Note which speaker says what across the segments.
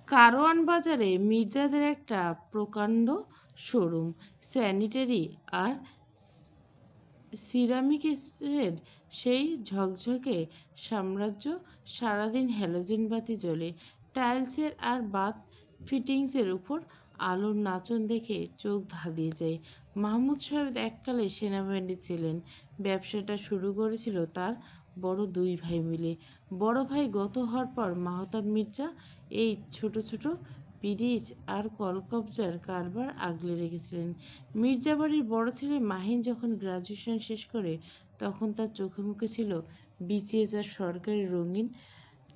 Speaker 1: কারওয়ান বাজারে মির্জাদের একটা প্রকাণ্ড শোরুম। স্যানিটারি আর সিরামিক্সের সেই ঝকঝকে সাম্রাজ্য। সারাদিন হ্যালোজেন বাতি জ্বলে। টাইলসের আর বাথ ফিটিংসের উপর আলোর নাচন দেখে চোখ ধাঁধিয়ে যায়। মাহমুদ সাহেব এককালে সেনাবাহিনী ছিলেন। ব্যবসাটা শুরু করেছিল তার বড় দুই ভাই মিলে। বড় ভাই গত হওয়ার পর মাহতাব মির্জা এই ছোট ছোট পিরিচ আর কলকবজার কারবার আগলে রেখেছিলেন। মির্জাবাড়ির বড় ছেলে মাহিন যখন গ্রাজুয়েশন শেষ করে তখন তার চোখে মুখে ছিল বিসিএস আর সরকারি রঙিন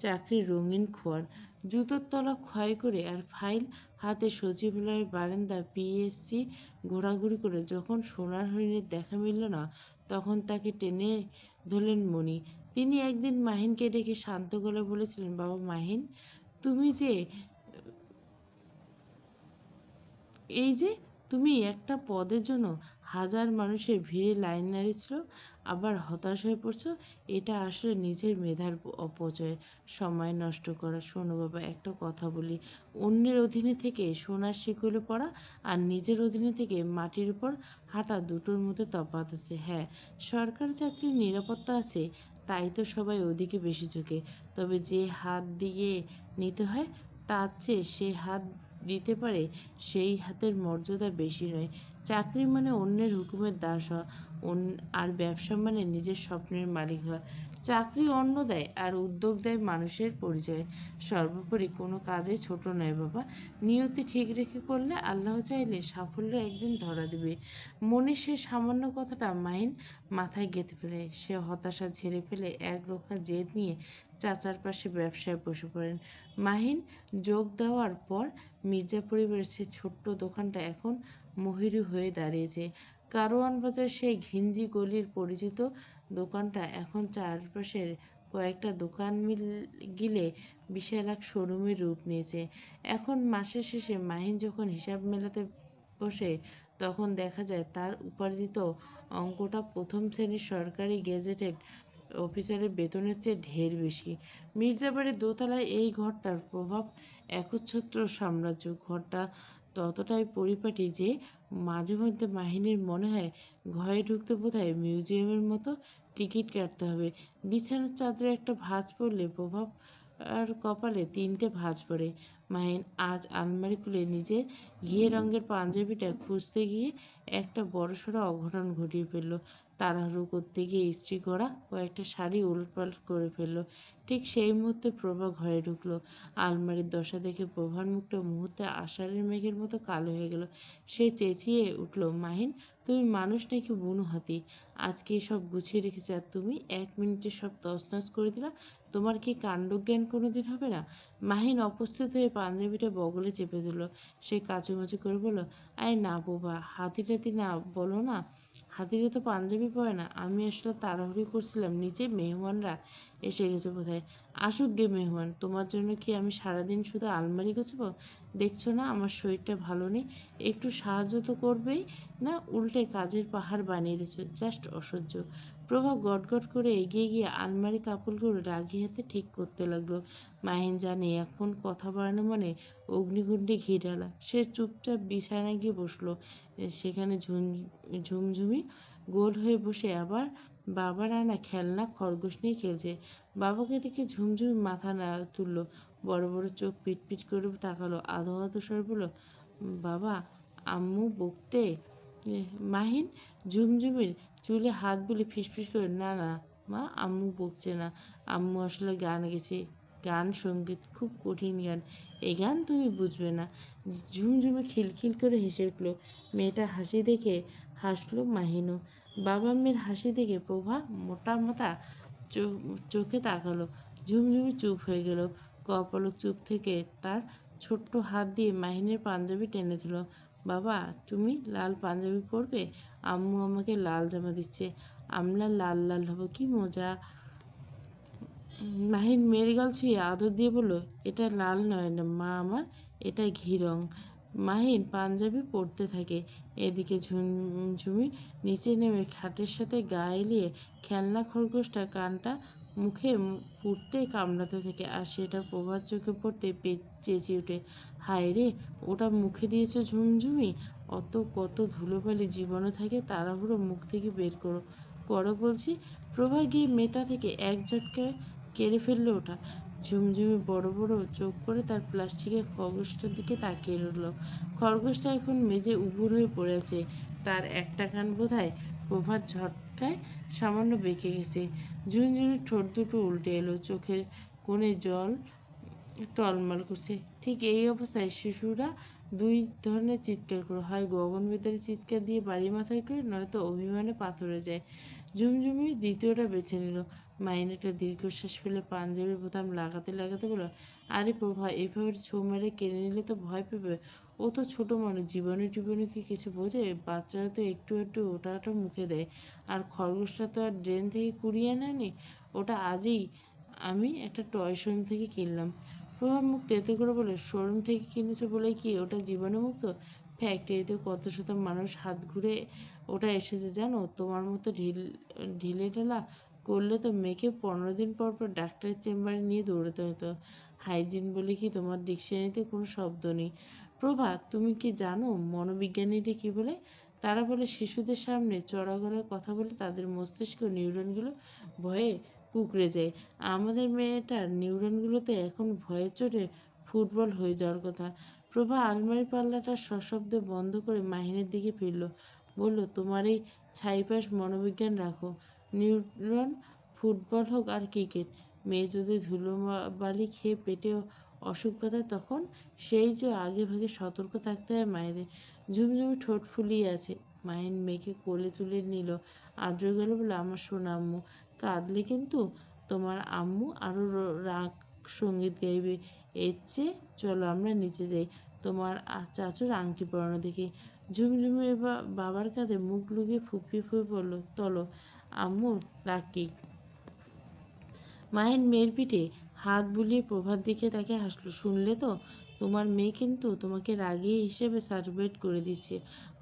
Speaker 1: চাকরির রঙিন খোয়ার। জুতোর তলা ক্ষয় করে আর ফাইল হাতে সচিবালয়ের বারান্দা পিএসসি ঘোরাঘুরি করে যখন সোনার হরিণের দেখা মিলল না, তখন তাকে টেনে ধরলেন মণি। তিনি একদিন মাহিনকে ডেকে শান্ত গলায় বলেছিলেন, বাবা মাহিন, তুমি যে এই যে তুমি একটা পদের জন্য হাজার মানুষের ভিড়ে লাইন দাঁড়িয়েছিল, আবার হতাশ হয়ে পড়ছো, এটা আসলে নিজের মেধার অপচয়, সময় নষ্ট করা। শোনো বাবা, একটা কথা বলি, অন্যের অধীনে থেকে সোনার শিকলে পড়া আর নিজের অধীনে থেকে মাটির উপর হাঁটা দুটোর মধ্যে তফাৎ আছে। হ্যাঁ, সরকারি চাকরির নিরাপত্তা আছে, তাই তো সবাই ওদিকে বেশি ঝোঁকে। তবে যে হাত দিয়ে নিতে হয় তার চেয়ে সে হাত দিতে পারে সেই হাতের মর্যাদা বেশি নয়। চাকরি মানে অন্যের হুকুমের দাস হওয়া, আর ব্যবসা মানে নিজের স্বপ্নের মালিক হওয়া। চাকরি অন্ন দেয় আর উদ্যোগ দেয় মানুষের পরিচয়। সর্বোপরি কোনো কাজে ছোট নয় বাবা। নিয়তি ঠিক রেখে করলে আল্লাহ চাইলে সাফল্য একদিন ধরা দেবে। মনে সে সামান্য কথাটা মাহিন মাথায় গেঁথে ফেলে। সে হতাশা ঝেড়ে ফেলে এক রক্ষা জেদ নিয়ে চাচার পাশে ব্যবসায় বসে পড়েন। মাহিন যোগ দেওয়ার পর মির্জা পরিবারের সে ছোট্ট দোকানটা এখন মহিরু হয়ে দাঁড়িয়েছে। কারওয়ান বাজার সেই ঘিঞ্জি গলির পরিচিত দোকানটা এখন চারপাশের কয়েকটা দোকান গিলে বিশাল এক শোরুমের রূপ নিয়েছে। এখন মাসের শেষে মাহিন যখন হিসাব মেলাতে বসে, তখন দেখা যায় তার উপার্জিত অঙ্কটা প্রথম শ্রেণীর সরকারি গেজেটেড অফিসারের বেতনের চেয়ে ঢের বেশি। মির্জাবাড়ির দোতলায় এই ঘরটার প্রভাব একচ্ছত্র সাম্রাজ্য। ঘরটা ততটাই পরিপাটি যে মাঝে মধ্যে মাহিনের মনে হয় ঘরে ঢুকতে বোধহয় মিউজিয়ামের মতো টিকিট কাটতে হবে। বিছানার চাদরে একটা ভাঁজ পড়লে প্রভাব আর কপালে তিনটে ভাঁজ পড়ে। মাহিন আজ আলমারি খুলে নিজের ঘিয়ে রঙের পাঞ্জাবিটা খুঁজতে গিয়ে একটা বড়সড় অঘটন ঘটিয়ে ফেলল। তাড়াহুড়ো করতে গিয়ে ইস্ত্রি করা কয়েকটা শাড়ি উলটপালট করে ফেলল। ঠিক সেই মুহূর্তে প্রভা ঘরে ঢুকলো। আলমারির দশা দেখে প্রভার মুখটা মুহূর্তে আষাঢ়ের মেঘের মতো কালো হয়ে গেল। সে চেঁচিয়ে উঠল, মাহিন, তুমি মানুষ নাকি বুনো হাতি? আজকে সব গুছিয়ে রেখেছে আর তুমি 1 মিনিটে সব তছনছ করে দিলা। তোমার কি কাণ্ডজ্ঞান কোনোদিন হবে না? মাহিন অপ্রস্তুত হয়ে পাঞ্জাবিটা বগলে চেপে দিল। সে কাচুমাচু করে বলল, আরে না বোবা, হাতি টাতি না বলো না, হাতিরা তো পাঞ্জাবি পরে না। আমি আসলে তাড়াহুড়ি করছিলাম, নিচে মেহমানরা এসে গেছে বোধহয়। আসুক গে মেহমান, তোমার জন্য কি আমি সারাদিন শুধু আলমারি গোছাবো? দেখছো না আমার শরীরটা ভালো নেই, একটু সাহায্য তো করবেই না, উল্টে কাজের পাহাড় বানিয়ে দিচ্ছ, জাস্ট অসহ্য। প্রভা গটগট করে এগিয়ে গিয়ে আলমারি কাপড়গুলো রাগি হাতে ঠিক করতে লাগলো। মাহিন জানে এখন কথা বাড়ানো মানে অগ্নিকুণ্ডে ঘি ঢালা। সে চুপচাপ বিছানায় গিয়ে বসলো। সেখানে ঝুমঝুমি গোল হয়ে বসে আবার বাবার আনা খেলনা খরগোশ নিয়ে খেলছে। বাবাকে দেখে ঝুমঝুমি মাথা নাড়া তুলল, বড় বড় চোখ পিটপিট করে তাকালো, আধো আধো স্বর বলল, বাবা, আম্মু বকতে? মাহিন ঝুমঝুমির চুলে হাত বুলিয়ে ফিসফিস করে, না না মা, আম্মু বকছে না, আম্মু আসলে গান গেছে, গান সঙ্গীত, খুব কঠিন গান, এই গান তুমি বুঝবে না। ঝুমঝুমি খিলখিল করে হেসে উঠল। মেয়েটা হাসি দেখে হাসলো মাহিনও। বাবা মেয়ের হাসি দেখে প্রভা মোটা মাথা চোখে তাকালো। ঝুমঝুমি চুপ হয়ে গেল। কপালক চুপ থেকে তার ছোট্ট হাত দিয়ে মাহিনের পাঞ্জাবি টেনে দিল। বাবা, তুমি লাল পাঞ্জাবি পরবে? আম্মু আমাকে লাল জামা দিচ্ছে, আমরা লাল লাল হব, কি মজা। মাহিন মেয়ের গাল ছুঁয়ে আদর দিয়ে বলল, এটা লাল নয় না মা আমার, এটা ঘি রং। মাহিন পাঞ্জাবি পরতে থাকে। এদিকে ঝুমঝুমি নিচে নেমে খাটের সাথে গা এলিয়ে খেলনা খরগোশটা কানটা মুখে ফুটতে কামড়াতে থাকে, আর সেটা প্রভার চোখে পড়তে চেঁচিয়ে ওঠে, হায় রে, ওটা মুখে দিয়েছ ঝুমঝুমি? অত কত ধুলোবালি জীবাণু থাকে, তাড়াহুড়ো মুখ থেকে বের করো, করো বলছি। প্রভা গিয়ে মেটা থেকে এক ঝটকায় কেড়ে ফেললো ওটা। ঝুমঝুমি বড় বড় চোখ করে তার প্লাস্টিকের খরগোশটার দিকে তাকিয়ে রইল। খরগোশটা এখন মেঝে উপুড় হয়ে পড়েছে, তার একটা কান বোধহয় প্রভার ঝটকায় সামান্য বেঁকে গেছে। ঝুনঝুনির ঠোঁট দুটো উল্টে এলো, চোখের কোণে জল টলমল করছে। ঠিক এই অবস্থায় শিশুরা দুই ধরনের চিৎকার করে, হয় গগনভেদারি চিৎকার দিয়ে বাড়ি মাথায় করে, নয়তো অভিমানে পাথরে যায়। ঝুমঝুমি দ্বিতীয়টা বেছে নিল। মাইন একটা দীর্ঘশ্বাস ফেলে পাঞ্জাবির বোতাম লাগাতে লাগাতে বলল, আরে প্রভা, এভাবে ছো মেরে কেড়ে নিলে তো ভয় পেবে। ও তো ছোট মানুষ, জীবাণু টিবাণু কি কিছু বোঝে? বাচ্চারা তো একটু একটু ওটা ওটা মুখে দেয়। আর খরগোশটা তো আর ড্রেন থেকে কুড়িয়ে আনেনি, ওটা আজই আমি একটা টয় শোরুম থেকে কিনলাম। প্রভাব মুখ তেতো করে বলে, শোরুম থেকে কিনেছো বলে কি ওটা জীবাণুমুক্ত? ফ্যাক্টরিতে কত শত মানুষ হাত ঘুরে ওটা এসেছে জানো? তোমার মতো ঢিলে ঢালা করলে তো মেয়েকে 15 দিন পর পর ডাক্তারের চেম্বারে নিয়ে দৌড়াতে হতো। হাইজিন বলে কি তোমার ডিকশনারিতে কোনো শব্দ নেই? প্রভা, তুমি কি জানো মনোবিজ্ঞানীরা কি বলে? তারা বলে শিশুদের সামনে চড়া গলায় কথা বলে তাদের মস্তিষ্ক নিউরনগুলো ভয়ে কুঁকড়ে যায়। আমাদের মেয়েটার নিউরনগুলোতে এখন ভয়ের চোটে ফুটবল হয়ে যাওয়ার কথা। প্রভা আলমারি পাল্লাটা সশব্দে বন্ধ করে মাহিনের দিকে ফিরল, বলল, তোমার এই ছাইপাশ মনোবিজ্ঞান রাখো। নিউরন ফুটবল হোক আর ক্রিকেট, মেয়ে যদি ধুলোবালি খেয়ে পেটে অসুখ বাঁধায় তখন? সেই যে আগে ভাগে সতর্ক থাকতে হয় মায়েদের। ঝুমঝুমি ঠোঁট ফুলিয়ে আছে। মাহিন মেয়েকে কোলে তুলে নিল, আদ্র গেল বলে, আমার সোনা আম্মু, কাঁদলে কিন্তু তোমার আম্মু আরও রাগ সঙ্গীত গাইবে। এর চেয়ে চলো আমরা নিচে যাই, তোমার চাচুর আংটি পরানো দেখি। ঝুমঝুমি এবার বাবার কাঁধে মুখ লুকিয়ে ফুপিয়ে ফুপিয়ে পড়ল, তলো আম্মুর লাকি। মাহিন মেয়ের পিঠে হাত বুলিয়ে প্রভার দিকে তাকে হাসলো, শুনলে তো, তোমার মেয়ে কিন্তু তোমাকে রাগী হিসেবে সার্টিফাইড করে দিচ্ছে,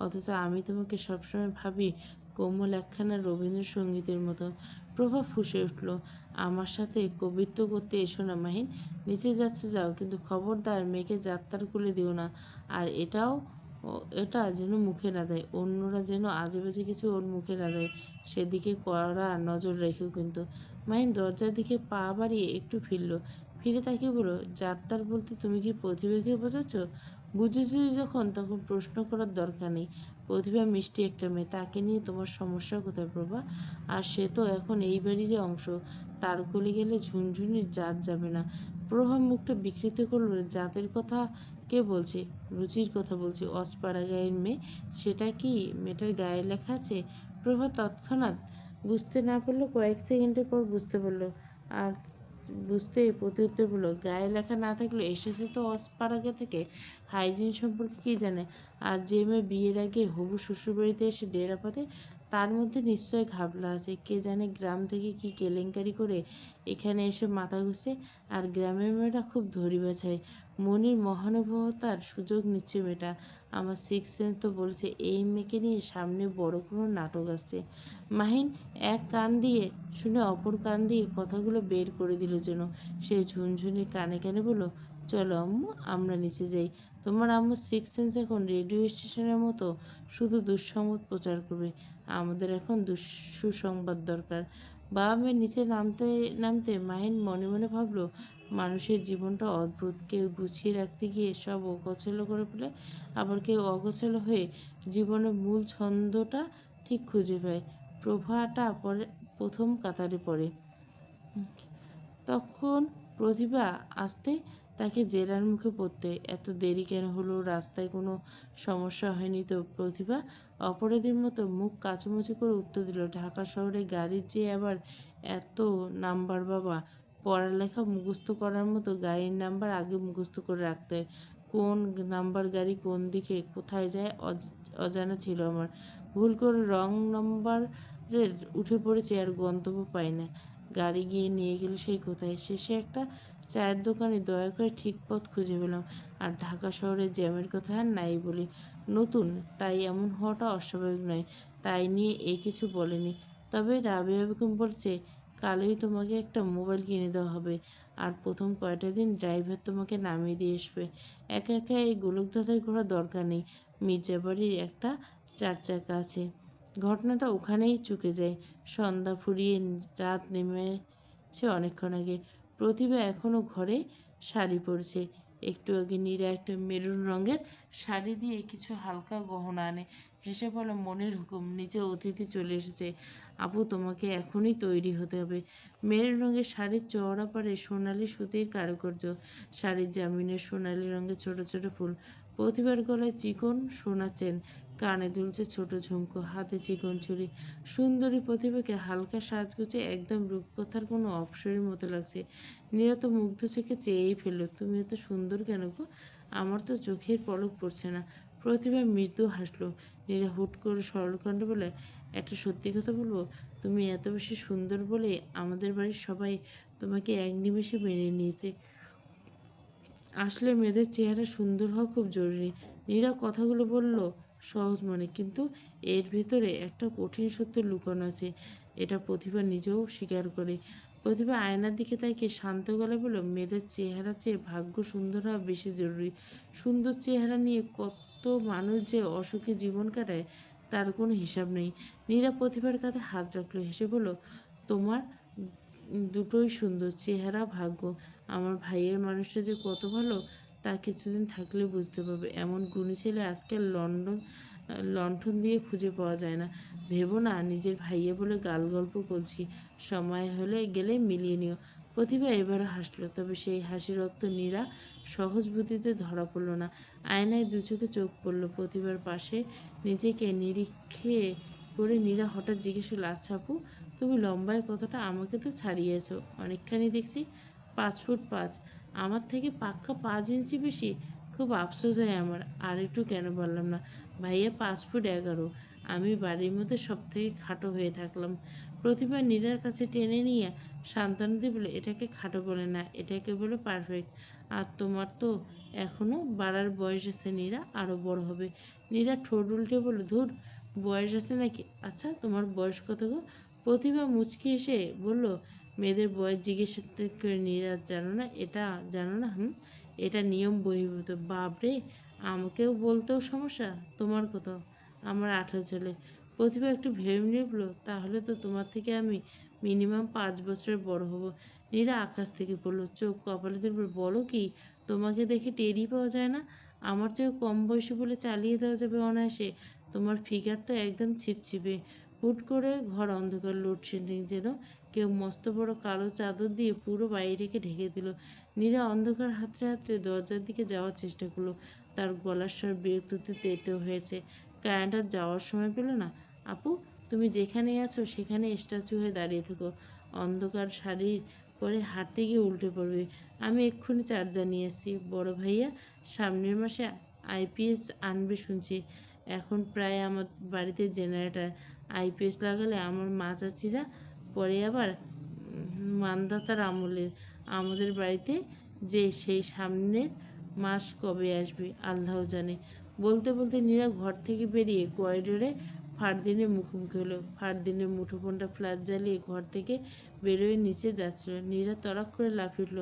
Speaker 1: অথচ আমি তোমাকে সবসময় ভাবি কোমল একখানা রবীন্দ্রসঙ্গীতের মতো। প্রভা ফুঁসে উঠল, আমার সাথে কবিত্ব করতে এসো না মাহিন, নিচে যাচ্ছে যাও, কিন্তু খবরদার মেয়েকে যাত্রার কোলে দিও না। আর এটা যেন মুখে না দেয়, অন্যরা যেন আজে বাজে কিছু ওর মুখে না দেয়, সেদিকে কড়া নজর রেখেও কিন্তু। মাহিন দরজার দিকে পা বাড়িয়ে একটু ফিরল, ফিরে তাকিয়ে বলল, যাত্রার বলতে তুমি কি প্রতিভাকে বোঝাচ্ছ? বুঝেছি যখন, তখন প্রশ্ন করার দরকার নেই। প্রতিভা মিষ্টি একটা মেয়ে, তাকে নিয়ে তোমার সমস্যা কোথায় প্রভা? আর সে তো এখন এই বাড়িরই অংশ, তার কোলে গেলে ঝুনঝুনির জাত যাবে না। প্রভা মুখটা বিকৃত করল, জাতের কথা কে বলছে? রুচির কথা বলছি, অস্পাড়া গায়ের মেয়ে, সেটা কি মেয়েটার গায়ে লেখা আছে? প্রভা তৎক্ষণাৎ বুঝতে না পারলেও কয়েক সেকেন্ডের পর বুঝতে পারল, আর বুঝতে প্রত্যুত্তর বলল, গায়ে লেখা না থাকলে এসেছে তো অস্পারাগে থেকে, হাইজিন সম্পর্কে কী জানে? আর যে মেয়ে বিয়ের আগে হবু শ্বশুরবাড়িতে এসে ডেরা পাতে, তার মধ্যে নিশ্চয় ঘাবলা আছে। কে জানে গ্রাম থেকে কি কেলেঙ্কারি করে এখানে এসে মাথা ঘষে। আর গ্রামের মেয়েরা খুব ধরিবাজ হয়, মনির মহানুভবতার সুযোগ নিচ্ছে মেয়েটা। আমার সিক্স সেন্স তো বলছে এই মেয়েকে নিয়ে সামনে বড় কোনো নাটক আসছে। মাহিন এক কান দিয়ে শুনে অপর কান দিয়ে কথাগুলো বের করে দিল যেন। সে ঝুনঝুনির কানে কানে বলল, চলো আম্মু, আমরা নিচে যাই। তোমার আম্মু সিক্স সেন্স এখন রেডিও স্টেশনের মতো শুধু দুঃসংবাদ প্রচার করবে, আমাদের এখন সুসংবাদ দরকার। বাবা মেয়ে নিচে নামতে নামতে মাহিন মনে মনে ভাবলো, মানুষের জীবনটা অদ্ভুত, কেউ গুছিয়ে রাখতে গিয়ে সব অগোছালো করে ফেলে, আবার কেউ অগোছালো হয়ে জীবনের মূল ছন্দটা ঠিক খুঁজে পায়। প্রভাটা পরে প্রথম কাতারে পড়ে। তখন প্রতিভা আসতে তাকে জেরার মুখে পড়তে। এত দেরি কেন হলো? রাস্তায় কোনো সমস্যা হয়নি তো? প্রতিভা অপরাধীর মতো মুখ কাচুমাচু করে উত্তর দিল, ঢাকা শহরে গাড়ির যে আবার এত নাম্বার বাবা, পড়ালেখা মুখস্থ করার মতো গাড়ির নাম্বার আগে মুখস্থ করে রাখতে হয়। কোন নাম্বার গাড়ি কোন দিকে কোথায় যায় অজানা ছিল আমার। ভুল করে রং নম্বরের উঠে পড়েছি আর গন্তব্য পাই না। গাড়ি গিয়ে নিয়ে গেল সেই কোথায়। শেষে একটা চায়ের দোকানে দয়া করে ঠিক পথ খুঁজে পেলাম। আর ঢাকা শহরের জ্যামের কথা আর নাই বলি। নতুন, তাই এমন হওয়াটা অস্বাভাবিক নয়, তাই নিয়ে এ কিছু বলেনি। তবে রাবেয়া বেগম বলছে, কালই তোমাকে একটা মোবাইল কিনে দেওয়া হবে, আর প্রথম কয়টা দিন ড্রাইভার তোমাকে নামিয়ে দিয়ে আসবে। একা একা এই গোলকধাঁধাই করার দরকার নেই, মির্জাবাড়ির একটা 4 চাকা আছে। ঘটনাটা ওখানেই চুকে যায়। সন্ধ্যা ফুরিয়ে রাত নেমেছে অনেকক্ষণ আগে। প্রতিভা এখনো ঘরে শাড়ি পরছে। একটু আগে নীরা একটা মেরুন রঙের শাড়ি দিয়ে কিছু হালকা গহনা আনে, হেসে বলে, মনের হুকুম, নিচে অতিথি চলে এসেছে। আপু, তোমাকে এখনই তৈরি হতে হবে। মেরুন রঙের শাড়ির চওড়া পাড়ে সোনালি সুতির কারুকার্য, শাড়ির জামিনে সোনালি রঙের ছোট ছোট ফুল। প্রতিভার গলায় চিকন সোনা চেন, কানে দুলছে ছোট ঝুমকো, হাতে চিকন চুড়ি। সুন্দরী প্রতিভাকে হালকা সাজগোজে একদম রূপকথার কোনো অপ্সরীর মতো লাগছে। নীরা তো মুগ্ধ চোখে চেয়েই ফেলল। তুমি এত সুন্দর কেন গো? আমার তো চোখের পলক পড়ছে না। প্রতিভা মৃদু হাসলো। নীরা হুট করে সরল কণ্ঠে বলে, একটা সত্যি কথা বলবো, তুমি এত বেশি সুন্দর বলে আমাদের বাড়ির সবাই তোমাকে এক নিমেষে মেনে নিয়েছে। আসলে মেয়েদের চেহারা সুন্দর হওয়া খুব জরুরি। নীরা কথাগুলো বলল সহজ মনে, কিন্তু এর ভেতরে একটা কঠিন সত্য লুকানো আছে। এটা প্রতিভা নিজেও স্বীকার করে। প্রতিভা আয়নার দিকে তাকিয়ে শান্ত গলায় বলল, মেয়েদের চেহারা চেয়ে ভাগ্য সুন্দর হওয়া বেশি জরুরি। সুন্দর চেহারা নিয়ে কত মানুষ যে অসুখে জীবন কাটায় তার কোনো হিসাব নেই। নীরা প্রতিভার কাঁধে হাত রাখলো, হেসে বলল, তোমার দুটোই সুন্দর, চেহারা ভাগ্য। আমার ভাইয়ের মানুষটা যে কত ভালো তা কিছুদিন থাকলে বুঝতে পারবে। এমন গুণী ছেলে আজকাল লণ্ঠন দিয়ে খুঁজে পাওয়া যায় না। ভেবো না নিজের ভাইয়ে বলে গাল গল্প করছি, সময় হলে গেলে মিলিয়ে নিও। প্রতিভা এবারও হাসলো, তবে সেই হাসির অর্থ নীরা সহজ বুদ্ধিতে ধরা পড়ল না। আয়নায় দু চোখে চোখ পড়ল প্রতিভার পাশে। নিজেকে নিরীক্ষে করে নীরা হঠাৎ জিজ্ঞেস করল, আচ্ছা আপু, তুমি লম্বায় কতটা? আমাকে তো ছাড়িয়েছো অনেকখানি দেখছি। 5 ফুট 5। আমার থেকে পাক্কা 5 ইঞ্চি বেশি। খুব আফসোস হয় আমার, আর একটু কেন বললাম না। ভাইয়া 5 ফুট 11। আমি বাড়ির মধ্যে সব থেকে খাটো হয়ে থাকলাম। প্রতিভা নীরার কাছে টেনে নিয়ে সান্ত্বনা দিয়ে বলে, এটাকে খাটো বলে না, এটাকে বলে পারফেক্ট। আর তোমার তো এখনো বাড়ার বয়স আছে নীরা, আরও বড় হবে। নীরা ঠোঁট উল্টে বলে, ধুর, বয়স আছে নাকি? আচ্ছা, তোমার বয়স কত গো? প্রতিভা মুচকি এসে বলল, মেয়েদের বয়স জিজ্ঞেস করে নীরা জানো না? এটা জানো না? এটা নিয়ম বহির্ভূত। বাপরে, আমাকেও বলতেও সমস্যা? তোমার কত? আমার 18 চলে। প্রতিভা একটু ভেবে নিয়ে বলল, তাহলে তো তোমার থেকে আমি মিনিমাম 5 বছরের বড় হব। নীরা আকাশ থেকে পড়লো, চোখ কপালে তুলে বলো কি? তোমাকে দেখে টেরই পাওয়া যায় না? আমার চেয়েও কম বয়সী বলে চালিয়ে দেওয়া যাবে অনায়াসে। তোমার ফিগার তো একদম ছিপছিপে। হুট করে ঘর অন্ধকার, লোডশেডিং যেন কেউ মস্ত বড় কালো চাদর দিয়ে পুরো বাড়িটাকে ঢেকে দিল। নীরা অন্ধকার হাতড়ে হাতড়ে দরজার দিকে যাওয়ার চেষ্টা করলো। তার গলার স্বর বিরক্তিতে তেতো হয়েছে। কারেন্ট আর যাওয়ার সময় পেল না। আপু, তুমি যেখানেই আছো সেখানে স্ট্যাচু হয়ে দাঁড়িয়ে থেকো। অন্ধকার শাড়ির পরে হাঁটতে গিয়ে উল্টে পড়বে। আমি এক্ষুনি চার্জার নিয়ে এসেছি। বড় ভাইয়া সামনের মাসে আইপিএস আনবে শুনছি। এখন প্রায় আমার বাড়িতে জেনারেটর। আইপিএস লাগালে আমার মা চাচিরা পরে আবার মানদাতার আমলের। আমাদের বাড়িতে যে সেই সামনের মাস কবে আসবে আল্লাহ জানে। বলতে বলতে নীরা ঘর থেকে বেরিয়ে করিডোরে ফারদিনের মুখোমুখি হলো। ফারদিনের মুঠোফোনটা ফ্ল্যাশ জ্বালিয়ে ঘর থেকে বেরোয় নিচে যাচ্ছিল। নীরা তড়াক করে লাফিয়ে উঠল,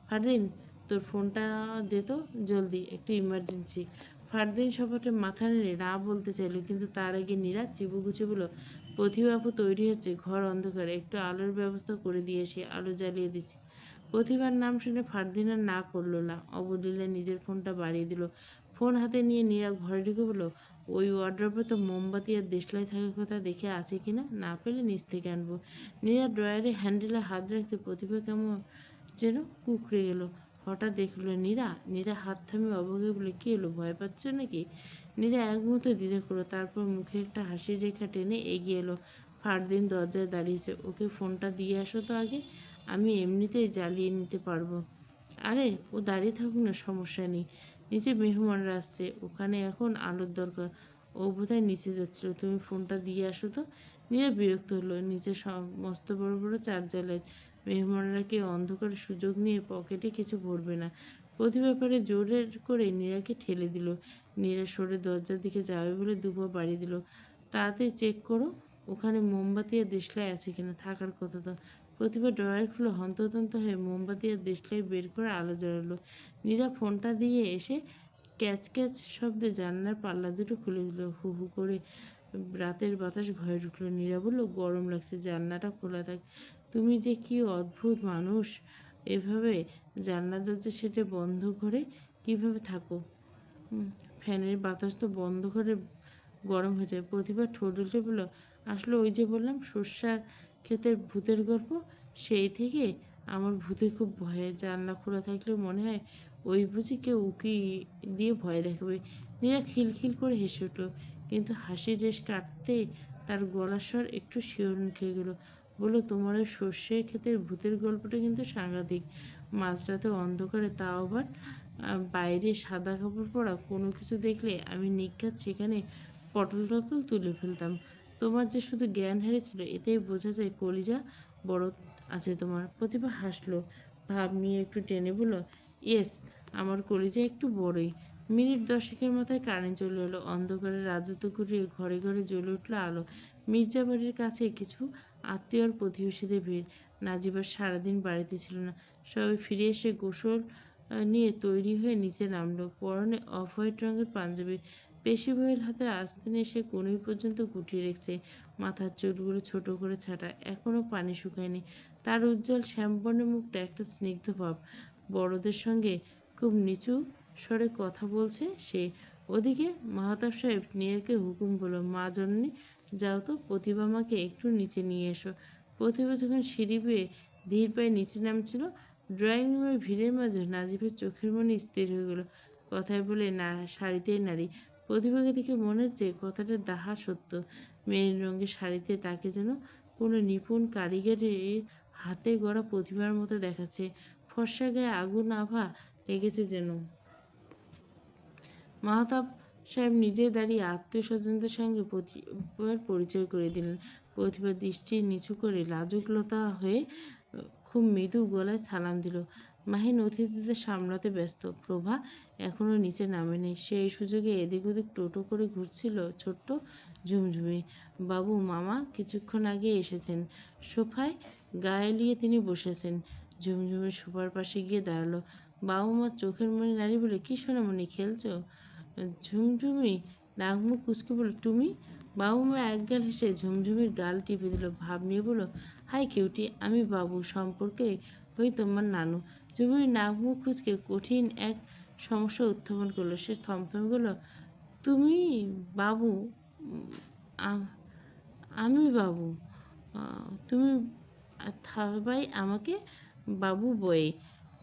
Speaker 1: ফারদিন, তোর ফোনটা দে তো জলদি, একটু ইমার্জেন্সি। ফারদিন সপাটে মাথা নেড়ে না বলতে চাইল, কিন্তু তার আগে নীরা চিবুকুচি বলল, প্রতিভা আপু তৈরি হচ্ছে, ঘর অন্ধকার, একটু আলোর ব্যবস্থা করে দিয়ে এসে, আলো জ্বালিয়ে দিচ্ছি। প্রতিভার নাম শুনে ফারদিন আর না করল না, অবলীলা নিজের ফোনটা বাড়িয়ে দিল। ফোন হাতে নিয়ে নীরা ঘরে ঢুকে বলল, ওই ওয়ার্ড্রপে তো মোমবাতি আর দেশলাই থাকার কথা, দেখে আছে কিনা, না পেলে নিচ থেকে আনবো। নীরা ড্রয়ারে হ্যান্ডেলে হাত রাখতে প্রতিভা কেমন যেন কুঁকড়ে গেল। হঠাৎ দেখলো নীরা। নীরা হাত থামিয়ে অবাক বলে, কি হলো, ভয় পাচ্ছ নাকি? নীরা এক মুহূর্তে দ্বিধা করলো, তারপর মুখে একটা হাসির রেখা টেনে এগিয়ে এলো। ফারদিন দরজায় দাঁড়িয়েছে। ওকে ফোনটা দিয়ে আসো তো আগে, আমি এমনিতেই জ্বালিয়ে নিতে পারবো। আরে, ও দাঁড়িয়ে থাকুক না, সমস্যা নেই। নিচে মেহমানরা আসছে, ওখানে এখন আলোর দরকার। ও বোধহয় নিচে যাচ্ছিল, তুমি ফোনটা দিয়ে আসো তো। নীরা বিরক্ত হলো। নিচে মস্ত বড় বড় চার্জার লাইট। মেহমানরা কেউ অন্ধকারে সুযোগ নিয়ে পকেটে কিছু ভরবে না। প্রতি ব্যাপারে জোরের করে নীরাকে ঠেলে দিল। নীরা সরে দরজার দিকে যাবে বলে দুপা বাড়িয়ে দিল, তাড়াতাড়ি চেক করো ওখানে মোমবাতি আর দেশলাই আছে কিনা, থাকার কথা তো। প্রতিভা ড্রয়ার খুলে হন্তদন্ত হয়ে মোমবাতি আর দেশলাই বের করে আলো জ্বালালো। নীরা ফোনটা দিয়ে এসে ক্যাচ ক্যাচ শব্দে জানলার পাল্লা দুটো খুলে দিল। হু হু করে রাতের বাতাস ঘরে ঢুকলো। নীরা বলল, গরম লাগছে, জানলাটা খোলা থাক। তুমি যে কি অদ্ভুত মানুষ, এভাবে জানলা দরজা সেটে বন্ধ করে কিভাবে থাকো? ফ্যানের বাতাস তো বন্ধ করে গরম হয়ে যায়। প্রতিভা ঠোঁট উল্টে বলল, আসলে ওই যে বললাম সর্ষার ক্ষেতের ভূতের গল্প, সেই থেকে আমার ভূতে খুব ভয়। জানলা খোলা থাকলেও মনে হয় ওই বুঝি কেউ উকি দিয়ে ভয় দেখাবে। নীরা খিলখিল করে হেসে উঠল, কিন্তু হাসির রেশ কাটতে তার গলার স্বর একটু শিহরণ খেয়ে গেল। বলল, তোমার ওই সর্ষের ক্ষেতের ভূতের গল্পটা কিন্তু সাংঘাতিক। মাঝরাতে অন্ধকারে, তাও আবার বাইরে সাদা কাপড় পরা কোনো কিছু দেখলে আমি নিঘাত সেখানে পটল টটল তুলে ফেলতাম। তোমার যে শুধু জ্ঞান হারিয়েছিল, এতেই বোঝা যায় কলিজা বড় আছে তোমার। প্রতিভা হাসলো, ভাব নিয়ে একটু টেনে বলল, ইয়েস, আমার কলিজা একটু বড়ই। মিনিট 10-এর মাথায় কারেন্ট চলে এলো। অন্ধকারে রাজত্ব ঘুরিয়ে ঘরে ঘরে জ্বলে উঠল আলো। মির্জা বাড়ির কাছে কিছু আত্মীয় আর প্রতিবেশীদের ভিড়। নাজিবার সারাদিন বাড়িতে ছিল না। সবাই ফিরে এসে গোসল নিয়ে তৈরি হয়ে নিচে নামলো। পরনে অফ হোয়াইট রঙের পাঞ্জাবি, পেশি বইয়ের হাতে আস্তে এসে কনুই পর্যন্ত গুটিয়ে রেখেছে। মাথার চুলগুলো ছোট করে ছাঁটা, এখনো পানি শুকায়নি। তার উজ্জ্বল শ্যামবর্ণের মুখটা একটা স্নিগ্ধ ভাব। বড়দের সঙ্গে খুব নিচু স্বরে কথা বলছে সে। ওদিকে মাহতাব সাহেব নীরকে হুকুম করলো, মা জননী, যাও তো প্রতিভা মাকে একটু নিচে নিয়ে এসো। প্রতিভা যখন সিঁড়ি বেয়ে ধীর পায়ে নিচে নামছিল, ড্রয়িং রুমের ভিড়ের মাঝে নাজিফের চোখের মনে স্থির হয়ে গেল। কথায় বলে না, শাড়িতেই নারী। প্রতিভাকে দেখে মনে হচ্ছে কথাটা ডাহা সত্য। মেরুন রঙের শাড়িতে তাকে যেন কোনো নিপুণ কারিগরের হাতে গড়া প্রতিভার মতো দেখাচ্ছে। ফর্সা গায়ে আগুন আভা লেগেছে যেন। মাহতাব সাহেব নিজে দাঁড়িয়ে আত্মীয় স্বজনদের সঙ্গে প্রতিভার পরিচয় করে দিলেন। প্রতিভা দৃষ্টি নিচু করে লাজুকলতা হয়ে খুব মৃদু গলায় সালাম দিল। মাহিন অতিথিদের সামলাতে ব্যস্ত। প্রভা এখনো নিচে নামেনি। সেই সুযোগে এদিক ওদিক টোটো করে ঘুরছিল ছোট্ট ঝুমঝুমি। বাবু মামা কিছুক্ষণ আগে এসেছেন। সোফায় গা এলিয়ে তিনি বসেছেন। ঝুমঝুমি সোফার পাশে গিয়ে দাঁড়ালো। বাবু মার চোখের মনি নারী বলে, কি সোনামণি, খেলছো? ঝুমঝুমি নাক মুখ কুচকে বলল, তুমি? বাবু মা একগাল হেসে ঝুমঝুমির গাল টিপে দিল। ভাব নিয়ে বলল, হাই কিউটি, আমি বাবু, সম্পর্কে হই তোমার নানু। ঝুমঝুমি নাক মুখ কুচকে কঠিন এক সমস্যা উত্থাপন করলো। সে থমথমে বলল, তুমি বাবু? আমি বাবু? তুমি থাবাই আমাকে বাবু বয়ে,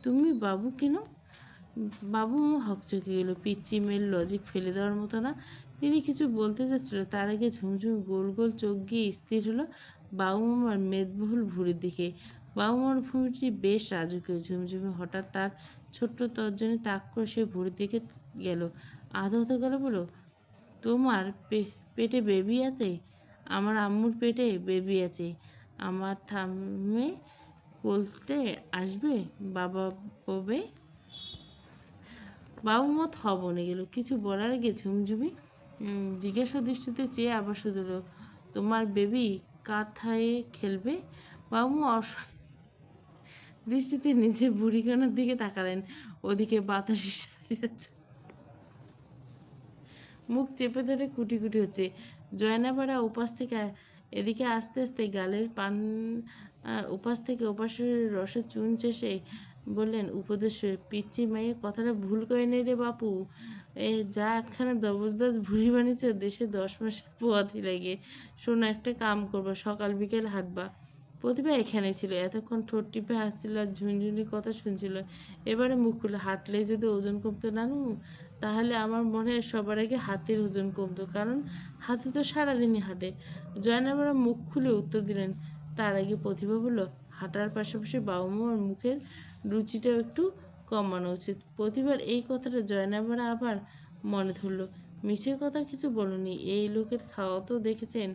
Speaker 1: তুমি বাবু কেন? বাবু মা হকচকে গেল। পিচ্চি মেয়ের লজিক ফেলে দেওয়ার মতো না। তিনি কিছু বলতে যাচ্ছিল, তার আগে ঝুমঝুম গোল গোল চোখ গিয়ে স্থির হলো বাবু মামার মেদবহুল ভুঁড়ির দিকে। বাবু মামার ভূমিটি বেশ রাজকীয়। ঝুমঝুমে হঠাৎ তার ছোট্ট তর্জনী তাক করে সে ভুঁড়ির দিকে গেল। আধো আধো গেল বলো, তোমার পেটে বেবি আছে? আমার আম্মুর পেটে বেবি আছে। আমার থামে কোলতে আসবে? বাবা ববে। বাবু মত বনে গেল। কিছু বলার আগে ঝুমঝুমি জিজ্ঞাসা দৃষ্টিতে চেয়ে আবার শুধল, তোমার বেবি কাথায় খেলবে? বাবু অসহায় দৃষ্টিতে নিজের বুড়িখানার দিকে তাকালেন। ওদিকে বাতাসে মুখ চেপে ধরে কুটি কুটি হচ্ছে। জয়নাপাড়া উপাস থেকে এদিকে আস্তে আস্তে গালের পান উপাস থেকে ওপাশের রসে চুন চেষে বললেন উপদেশ, পিচ্চি মেয়ে কথাটা ভুল করে নেই রে বাপু। যা একখানা জবরদস্ত ভুঁড়ি বানিয়েছ, দেশে 10 মাসের পথই লাগে। শোনো, একটা কাম করবো, সকাল বিকেল হাঁটবা। প্রতিভা এখানে ছিল, এতক্ষণ ঠোঁট টিপে হাসছিল আর ঝুনঝুনির কথা শুনছিল। এবারে মুখ খুলে, হাঁটলেই যদি ওজন কমতো নানু, তাহলে আমার মনে হয় সবার আগে হাতির ওজন কমতো, কারণ হাতি তো সারাদিনই হাঁটে। জয়নাবারা মুখ খুলে উত্তর দিলেন। তার আগে প্রতিভা বলল, হাঁটার পাশাপাশি বাবু মামার মুখের রুচিটাও একটু কমানো উচিত। প্রতিবার এই কথাটা জয়নাবারা আবার মনে ধরল। মিছে কথা কিছু বলনি, এই লোকের খাওয়া তো দেখেছেন।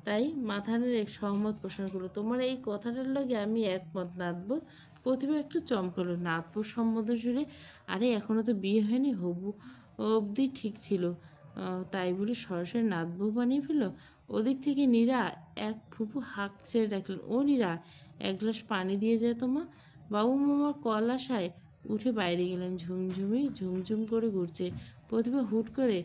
Speaker 1: তাই মাথা নেড়ে সহমত পোষণ করলো। তোমার এই কথাটার লগে আমি একমত, নাতবো। প্রতিভা একটু চমকালো। নাতবো সম্বোধন শুনে, আরে এখনো তো বিয়ে হয়নি, হবু অবধি ঠিক ছিল, তাই বলে সরাসরি নাতবো বানিয়ে ফেলল। ওদিক থেকে নীরা এক ফুপু হাঁক ছেড়ে ডাকলেন, ও নীরা, এক গ্লাস পানি দিয়ে যায় তো মা। বাবু মামার কল আসায় উঠে বাইরে গেলেন। ঝুমঝুমি ঝুমঝুম করে ঘুরছে। প্রতিভা হুট করে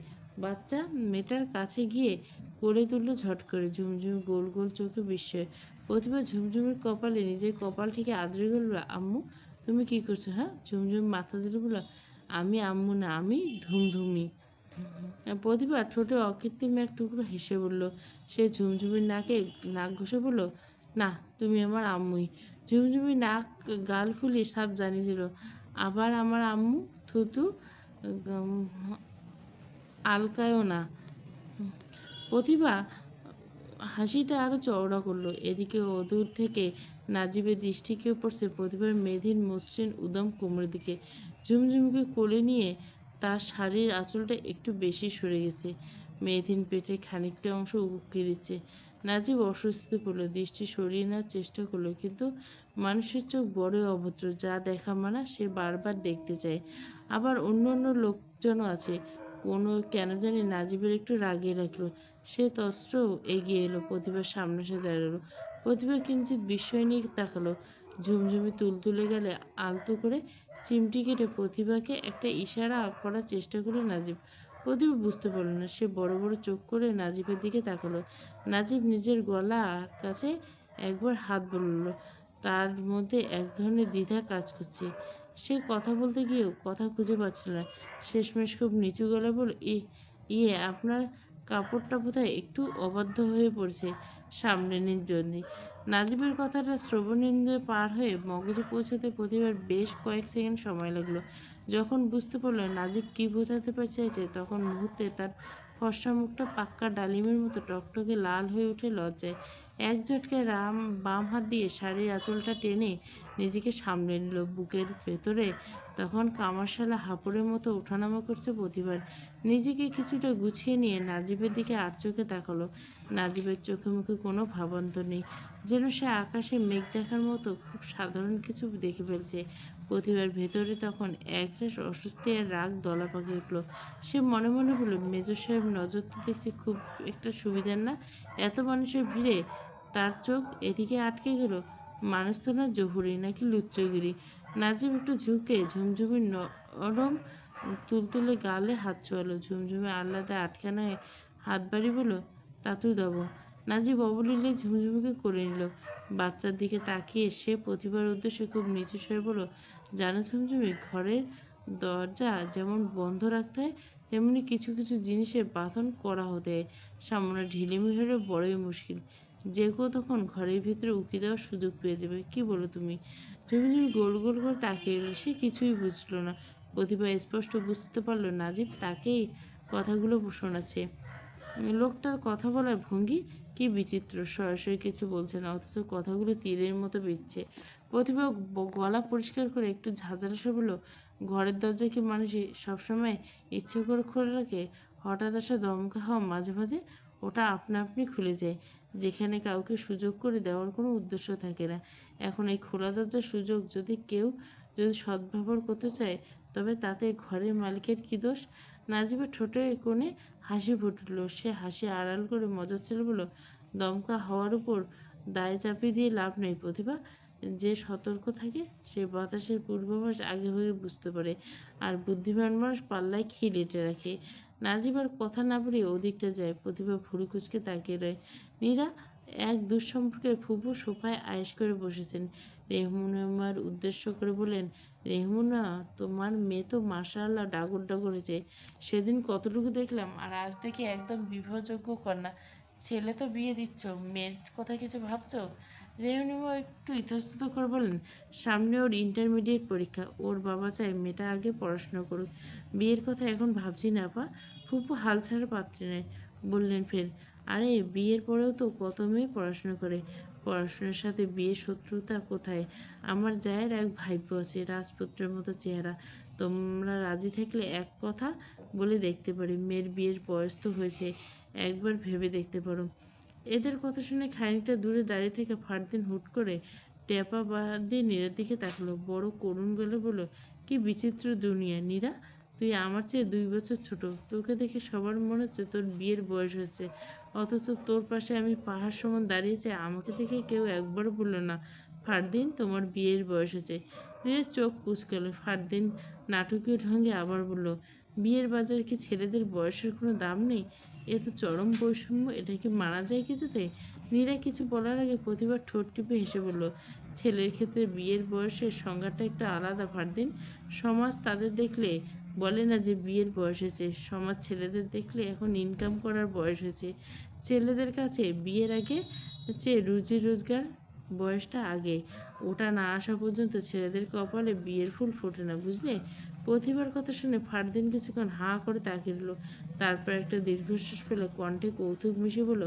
Speaker 1: বাচ্চা মেয়েটার কাছে গিয়ে কোলে তুললো ঝট করে। ঝুমঝুমি গোল গোল চোখে বিস্ময়। প্রতিভা ঝুমঝুমির কপালে নিজের কপাল থেকে আদরে বলল, আম্মু তুমি কি করছো? হ্যাঁ। ঝুমঝুমি মাথা দিল, বলল, আমি আম্মু না, আমি ধুমধুমি। প্রতিভা ঠোঁটে অকৃত্রিম এক টুকরো হেসে বলল। সে ঝুমঝুমির নাক ঘষে বলল, না, তুমি আমার আম্মুই। ঝুমঝুমি নাক গাল ফুলিয়ে সাপ জানিয়ে দিল, আবার আমার আম্মু? থুতু, আলকায়ও না। প্রতিভা হাসিটা আরো চওড়া করলো। এদিকে অদূর থেকে নাজিবের দৃষ্টি কেউ পড়ছে প্রতিভার মেয়েদের মসৃণ উদম কোমরের দিকে। ঝুমঝুমকে কোলে নিয়ে তার শাড়ির আঁচলটা একটু বেশি সরে গেছে। মেয়েদিন পেটে খানিকটা অংশ উকি দিচ্ছে। নাজিব অস্বস্তিতে পড়লো, দৃষ্টি সরিয়ে নেওয়ার চেষ্টা করলো, কিন্তু মানুষের চোখ বড়ই অভদ্র। যা দেখা মানা সে বারবার দেখতে চায়। আবার অন্য অন্য লোকজনও আছে। কেন জানি নাজিবের একটু রাগিয়ে রাখলো। সে তস্ত্র এগিয়ে এলো, প্রতিভার সামনে এসে দাঁড়ালো। প্রতিভা কিঞ্চিত বিস্ময় নিয়ে তাকালো। ঝুমঝুমি তুলতুলে গেলে আলতো করে চিমটি কেটে প্রতিভাকে একটা ইশারা করার চেষ্টা করলো নাজিব। প্রতিভা বুঝতে পারল না। সে বড় বড় চোখ করে নাজিবের দিকে তাকালো। নাজিব নিজের গলার কাছে একবার হাত বুলালো। তার মধ্যে এক ধরনের দ্বিধা কাজ করছে। সে কথা বলতে গিয়েও কথা খুঁজে পাচ্ছিল না। শেষমেশ খুব নিচু গলায় বলল, আপনার কাপড়টা বোধহয় একটু অবাধ্য হয়ে পড়ছে, সামলে নিন জন্যে। নাজিবের কথাটা শ্রবণেন্দ্রিয় পার হয়ে মগজে পৌঁছাতে প্রতিবার বেশ কয়েক সেকেন্ড সময় লাগলো। যখন বুঝতে পারল নাজিব কী বোঝাতে চাইছে, তখন মুহূর্তে তার ফর্সা মুখটা পাক্কা ডালিমের মতো টকটকে লাল হয়ে ওঠে লজ্জায়। এক ঝটকায় বাম হাত দিয়ে শাড়ির আঁচলটা টেনে নিজেকে সামলে নিল। বুকের ভেতরে তখন কামারশালা হাঁপুড়ের মতো ওঠানামা করছে প্রতিবার। নিজেকে কিছুটা গুছিয়ে নিয়ে নাজিবের দিকে আর চোখে তাকালো। নাজিবের চোখে মুখে কোনো ভাবান্তর নেই, যেন সে আকাশে মেঘ দেখার মতো খুব সাধারণ কিছু দেখে ফেলছে। প্রতিভার ভেতরে তখন একরাশ অস্বস্তি আর রাগ দলা পাকিয়ে উঠল। সে মনে মনে বলল, মেজর সাহেব নজর তো দেখছি খুব একটা সুবিধার না। এত মানুষের ভিড়ে তার চোখ এদিকে আটকে গেল। মানুষ তো না জহুরি, নাকি লুচ্চগিরি। নাজিব একটু ঝুঁকে ঝুমঝুমির নরম তুলতুলে গালে হাত ছোঁয়ালো। ঝুমঝুমে আহ্লাদে আটখানা হাত বাড়ি বলল, তাতু দেবো। নাজিব অবলীলে ঝুমঝুমিকে করে নিল। বাচ্চার দিকে তাকিয়ে সে প্রতিভার উদ্দেশ্যে খুব নিচু স্বরে বলল, জানো ঝুমঝুমি, ঘরের দরজা যেমন বন্ধ রাখতে হয়, তেমনি কিছু কিছু জিনিসের বাঁধন করা হতে হয়। সামান্য ঢিলেমি হলে বড়ই মুশকিল। যে কেউ তখন ঘরের ভিতরে উকি দেওয়ার সুযোগ পেয়ে যাবে। কি বলো তুমি? ঝুমঝুমি গোল গোল করে তাকিয়ে রইল। সে কিছুই বুঝলো না। প্রতিভা স্পষ্ট বুঝতে পারল নাজিব তাকেই কথাগুলো শোনাচ্ছে। লোকটার কথা বলার ভঙ্গি কি বিচিত্র। সরাসরি কিছু বলছে না, অথচ কথাগুলো তীরের মতো বিচ্ছে। প্রতিভা গলা পরিষ্কার করে একটু ঝাঁঝালো স্বরে বলল, ঘরের দরজা কি মানুষ সবসময় ইচ্ছে করে খোলা রাখে? হঠাৎ আসা দমকা হাওয়া মাঝে মাঝে ওটা আপনা আপনি খুলে যায়, যেখানে কাউকে সুযোগ করে দেওয়ার কোনো উদ্দেশ্য থাকে না। এখন এই খোলা দরজার সুযোগ যদি সদ্ব্যবহার করতে চায়, তবে তাতে ঘরের মালিকের কী দোষ? নাজিবের ঠোঁটের কোণে হাসি ফুটল। সে হাসি আড়াল করে মজার ছেলে বলল, দমকা হওয়ার উপর দায় চাপিয়ে দিয়ে লাভ নেই প্রতিভা। যে সতর্ক থাকে সে বাতাসের পূর্বাভাস আগেভাগে বুঝতে পারে, আর বুদ্ধিমান মানুষ পাল্লায় খিল এঁটে রাখে। নাজিব আর কথা না বাড়িয়ে ওদিকটা যায়। প্রতিভা ভুরু কুঁচকে তাকিয়ে রয়। নীরা এক দুঃসম্পর্কের ফুপু সোফায় আয়েশ করে বসেছেন। রেহমানুর উদ্দেশ্য করে বললেন, রেহমানা, তোমার মেয়ে তো মাশাআল্লাহ ডাগর ডাগর হয়েছে। সেদিন কতটুকু দেখলাম, আর আজ দেখি একদম বিবাহযোগ্য কন্যা। ছেলে তো বিয়ে দিচ্ছ, মেয়ের কথা কিছু ভাবছো? রেহনুমা একটু ইতস্তত করে বললেন, সামনে ওর ইন্টারমিডিয়েট পরীক্ষা, ওর বাবা চায় মেয়েটা আগে পড়াশোনা করুক। বিয়ের কথা এখন ভাবছি না আপা। ফুপু হাল ছাড়া পাত্রী নয়, বললেন ফের। আরে বিয়ের পরেও তো কত মেয়ে পড়াশোনা করে। পড়াশোনার সাথে বিয়ের শত্রুতা কোথায়? আমার জায়ের এক ভাইপো আছে, রাজপুত্রের মতো চেহারা। তোমরা রাজি থাকলে এক কথা বলে দেখতে পারি। মেয়ের বিয়ের বয়স তো হয়েছে, একবার ভেবে দেখতে পারো। এদের কথা শুনে খানিকটা দূরে দাঁড়িয়ে থেকে ফারদিন হুট করে ট্যাপা বাঁধে নীরার দিকে তাকালো। বড় করুণ গলে বলল, কি বিচিত্র দুনিয়া নীরা। তুই আমার চেয়ে 2 বছর ছোট। তোকে দেখে সবার মনে হচ্ছে তোর বিয়ের বয়স হয়েছে, অথচ তোর পাশে আমি পাহাড় সমান দাঁড়িয়েছি। আমাকে দেখে কেউ একবারও বলল না ফারদিন, তোমার বিয়ের বয়স হয়েছে। নীরা চোখ কুঁচকালো। ফারদিন নাটকীয় ঢঙ্গে আবার বলল, বিয়ের বাজারে কি ছেলেদের বয়সের কোনো দাম নেই? এ তো চরম বৈষম্য, এটা কি মানা যায় কিছুতে? নীরা কিছু বলার আগে প্রতিবার ঠোঁট টিপে হেসে বলল, ছেলের ক্ষেত্রে বিয়ের বয়সের সংজ্ঞাটা একটু আলাদা ফারদিন। সমাজ তাদের দেখলে বলে না যে বিয়ের বয়স হয়েছে, সমাজ ছেলেদের দেখলে এখন ইনকাম করার বয়স হয়েছে। ছেলেদের কাছে বিয়ের আগে চেয়ে রুজি রোজগার বয়সটা আগে। ওটা না আসা পর্যন্ত ছেলেদের কপালে বিয়ের ফুল ফোটে না, বুঝলে? প্রতিবার কথা শুনে ফারদিন কিছুক্ষণ হাঁ করে তাকিয়ে রইল। তারপর একটা দীর্ঘশ্বাস পেলে কণ্ঠে কৌতুক মিশে বলল,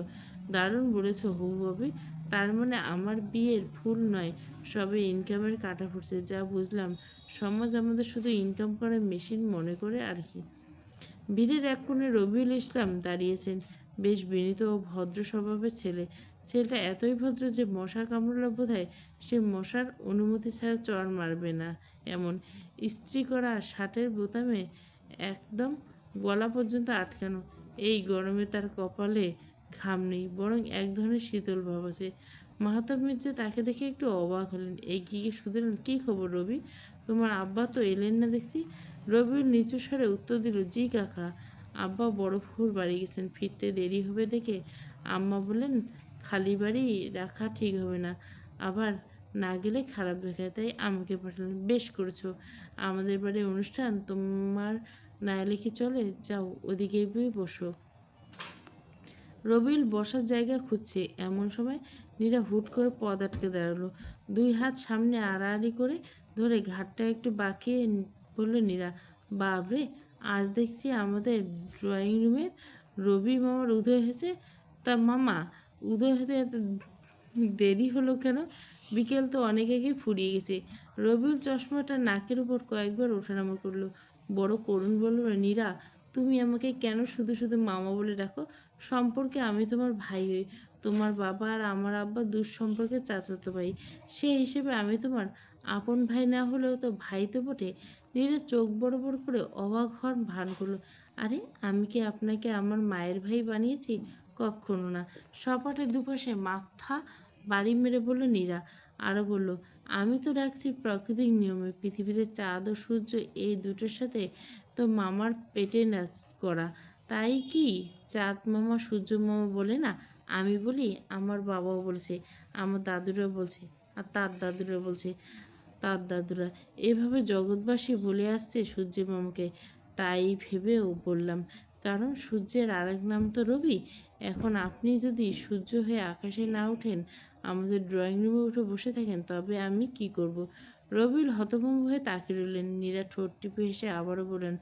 Speaker 1: দারুণ বলেছ হবু ভাবি। তার মানে আমার বিয়ের ফুল নয়, সবে ইনকামের কাঁটা ফুটছে। যা বুঝলাম, সমাজ আমাদের শুধু ইনকাম করার মেশিন মনে করে আর কি। ভিড়ের এক কোণে রবিউল ইসলাম দাঁড়িয়েছেন। বেশ বিনীত ও ভদ্র স্বভাবের ছেলে। ছেলেটা এতই ভদ্র যে মশা কামড়ালে বোধহয় সে মশার অনুমতি ছাড়া চড় মারবে না এমন। ইস্ত্রি করা শার্টের বোতামে একদম গলা পর্যন্ত আটকানো। এই গরমে তার কপালে ঘাম নেই, বরং এক ধরনের শীতল ভাব আছে। মাহতাব মির্জা তাকে দেখে একটু অবাক হলেন। এগিয়ে শুধলেন, কী খবর রবি? তোমার আব্বা তো এলেন না দেখছি। রবিউল নিচু স্বরে উত্তর দিল, জি কাকা, আব্বা বড়পুকুর বাড়ি গেছেন, ফিরতে দেরি হবে দেখে আম্মা বললেন খালি বাড়ি রাখা ঠিক হবে না, আবার না গেলে খারাপ দেখায়, তাই আমাকে পাঠালেন। বেশ করেছো, আমাদের বাড়ির অনুষ্ঠান, তোমার না এলে কি চলে? যাও ওদিকে বসো। রবিউল বসার জায়গা খুঁজছে এমন সময় নীরা হুট করে পদ আটকে দাঁড়ালো। দুই হাত সামনে আড়াআড়ি করে ধরে ঘাটটা একটু বাঁকিয়ে বলল নীরা, বাবরে, আজ দেখছি আমাদের ড্রয়িং রুমের রবি মামার উদয় হয়েছে। তা মামা, উদয় হতে এত দেরি হলো কেন? বিকেল তো অনেক আগে ফুরিয়ে গেছে। রবিউল চশমাটা নাকের উপর কয়েকবার ওঠানামা করলো। বড় করুণ বলল, নীরা, তুমি আমাকে কেন শুধু শুধু মামা বলে ডাকো? সম্পর্কে আমি তোমার ভাই হই। তোমার বাবা আর আমার আব্বা দুঃসম্পর্কে চাচাতো ভাই। সে হিসেবে আমি তোমার আপন ভাই না হলেও তো ভাই তো বটে। নীরা চোখ বড় বড় করে অবাক হওয়ার ভান করলো। আরে, আমি কি আপনাকে আমার মায়ের ভাই বানিয়েছি? কখনো না। সপাটে দুপাশে মাথা বাড়ি মেরে বলল নীরা। আরও বলল, আমি তো রাখছি প্রাকৃতিক নিয়মে। পৃথিবীতে চাঁদ ও সূর্য, এই দুটোর সাথে তো মামার পেটে নাচ করা। তাই কি চাঁদ মামা সূর্য মামা বলে না? আমি বলি, আমার বাবাও বলছে, আমার দাদুরা বলছে, আর তার দাদুরা বলছে, তার দাদুরা, এভাবে জগৎবাসী বলে আসছে সূর্য মামাকে। তাই ভেবেও বললাম, কারণ সূর্যের আরেক নাম তো রবি। এখন আপনি যদি সূর্য হয়ে আকাশে না ওঠেন, আমাদের ড্রয়িং রুমে উঠে বসে থাকেন, তবে আমি কি করব? রবিউল হতভম্ব হয়ে তাকিয়ে রইলেন। নীরা ঠোঁট টিপে হেসে আবারও বললেন,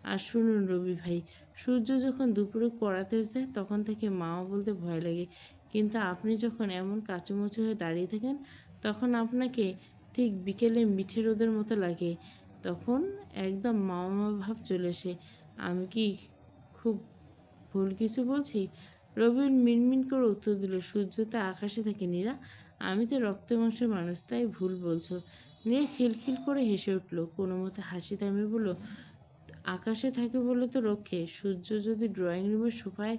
Speaker 1: আর শুনুন রবি ভাই, সূর্য যখন দুপুরে কড়াতে যায় তখন থেকে মামা বলতে ভয় লাগে, কিন্তু আপনি যখন এমন কাচুমাচু হয়ে দাঁড়িয়ে থাকেন তখন আপনাকে ঠিক বিকেলে মিঠে রোদের মতো লাগে। তখন একদম মামা ভাব চলে আসে। আমি কি খুব ভুল কিছু বলছি? রবিউল মিনমিন করে উত্তর দিল, সূর্য তো আকাশে থাকে নীরা, আমি তো রক্ত মাংসের মানুষ, তাই ভুল বলছো। নীরা খিলখিল করে হেসে উঠল। কোনো মতে হাসি থামিয়ে বলল, আকাশে থাকে বলে তো রক্ষে। সূর্য যদি ড্রয়িং রুমের সোফায়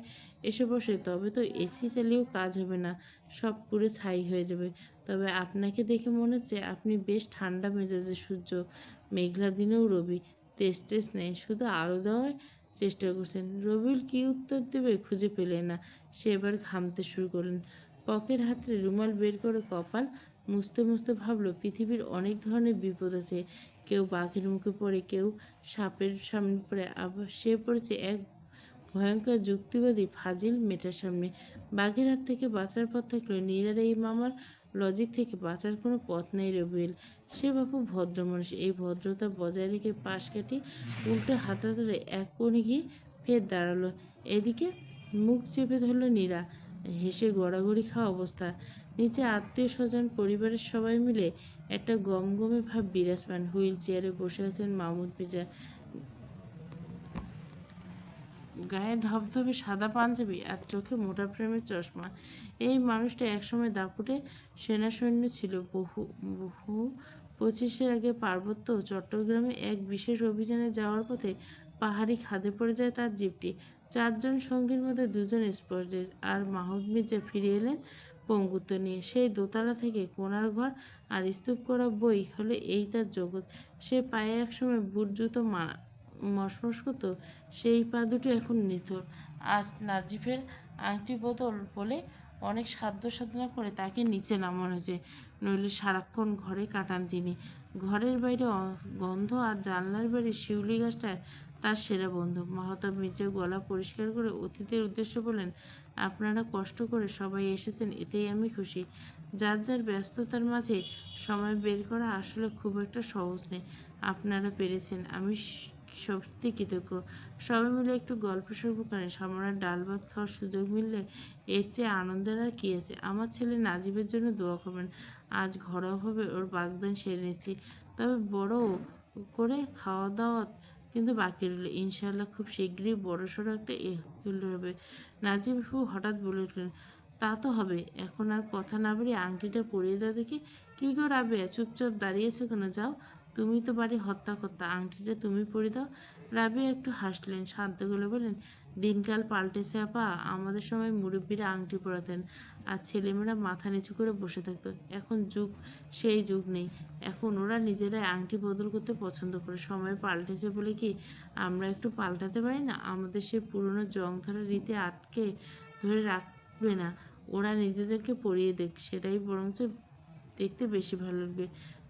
Speaker 1: এসে বসে তবে তো এসি চালিয়েও কাজ হবে না, সব পুরো ছাই হয়ে যাবে। তবে আপনাকে দেখে মনে হচ্ছে আপনি বেশ ঠান্ডা মেজাজের সূর্য। মেঘলা দিনেও রবি তেজ তেজ নেই, শুধু আলো দেওয়ার চেষ্টা করছেন। রবিউল কী উত্তর দেবে খুঁজে পেলেন না। সে এবার ঘামতে শুরু করলেন। পকেট হাতে রুমাল বের করে কপাল মুছতে মুছতে ভাবল, পৃথিবীর অনেক ধরনের বিপদ আছে। কেউ বাঘের মুখে পড়ে, কেউ সাপের সামনে পড়ে, আবার সে পড়েছে এক ভয়ঙ্কর যুক্তিবাদী ফাজিল মেয়েটার সামনে। বাঘের হাত থেকে বাঁচার পথ থাকলেও নীরার এই মামার লজিক থেকে বাঁচার কোনো পথ নেই রবিউল। সে বাপু ভদ্র মানুষ, এই ভদ্রতা বজায় রেখে পাশ কাটি উল্টো হাতা ধরে এক কোণে গিয়ে ফের দাঁড়ালো। এদিকে মুখ চেপে ধরল নীরা। হেসে গড়াগড়ি খাওয়া অবস্থা। নিচে আত্মীয় স্বজন পরিবারের সবাই মিলে একটা গমগমে ভাব বিরাজমান। হুইল চেয়ারে বসে আছেন মাহমুদ মির্জা, গায়ে ধবধবে সাদা পাঞ্জাবি আর চোখে মোটা ফ্রেমের চশমা। এই মানুষটা একসময় দাপুটে সেনাসৈন্য ছিল। বহু বহু 25-এর আগে পার্বত্য চট্টগ্রামে এক বিশেষ অভিযানে যাওয়ার পথে পাহাড়ি খাদে পড়ে যায় তার জিপটি। 4 জন সঙ্গীর মধ্যে 2 জন স্পটডেড, আর মাহমুদ মির্জা ফিরে এলেন পঙ্গুত্ব নিয়ে। সেই দোতলা থেকে কোণার ঘর আর স্তূপ করা বই হলে এই তার জগৎ। সে পায়ে একসময় বুট জুতো মশমশ করতো, সেই পা দুটো এখন নিথর। আজ নাজিফের আংটি বদল বলে অনেক সাধ্য সাধনা করে তাকে নিচে নামানো হয়েছে, নইলে সারাক্ষণ ঘরে কাটান তিনি। ঘরের বাইরে গন্ধ আর জানলার বাইরে শিউলি গাছটা তার সেরা বন্ধু। মাহতাব মির্জা গলা পরিষ্কার করে অতিথির উদ্দেশ্যে বলেন, আপনারা কষ্ট করে সবাই এসেছেন, এতেই আমি খুশি। যার যার ব্যস্ততার মাঝে সময় বের করা আসলে খুব একটা সহজ নেই। আপনারা পেরেছেন, আমি সত্যি কৃতজ্ঞ। সবাই মিলে একটু গল্প সল্প করেন, সামনে ডাল ভাত খাওয়ার সুযোগ মিললে এর চেয়ে আনন্দের আর কি আছে। আমার ছেলে নাজিবের জন্য দোয়া করবেন। আজ ঘরোয়াভাবে ওর বাগদান সেরে নিচ্ছি, তবে বড় করে খাওয়া দাওয়া কিন্তু বাকি রইল। ইনশাআল্লাহ খুব শীঘ্রই বড়সড় একটা ইফতার হবে। নাজিব হঠাৎ বলে উঠলেন, তা তো হবে। এখন আর কথা না বাড়িয়ে আংটিটা পরিয়ে দাও দেখি। কি গো রাবেয়া, চুপচাপ দাঁড়িয়েছো কেন? যাও, তুমি তো বাড়ি হত্যাকর্তা, আংটিটা তুমি পরিয়ে দাও। রাবেয়া একটু হাসলেন, শান্ত গলে বললেন, দিনকাল পাল্টেছে আপা। আমাদের সময় মুরব্বীরা আংটি পরাতেন আর ছেলেমেয়েরা মাথা নিচু করে বসে থাকতো। এখন যুগ সেই যুগ নেই। এখন ওরা নিজেরাই আংটি বদল করতে পছন্দ করে। সময় পাল্টেছে বলে কি আমরা একটু পাল্টাতে পারি না? আমাদের সেই পুরনো জং ধরা রীতি আটকে ধরে রাখবে না। ওরা নিজেদেরকে পরিয়ে দেখ, সেটাই বরঞ্চ দেখতে বেশি ভালো লাগবে।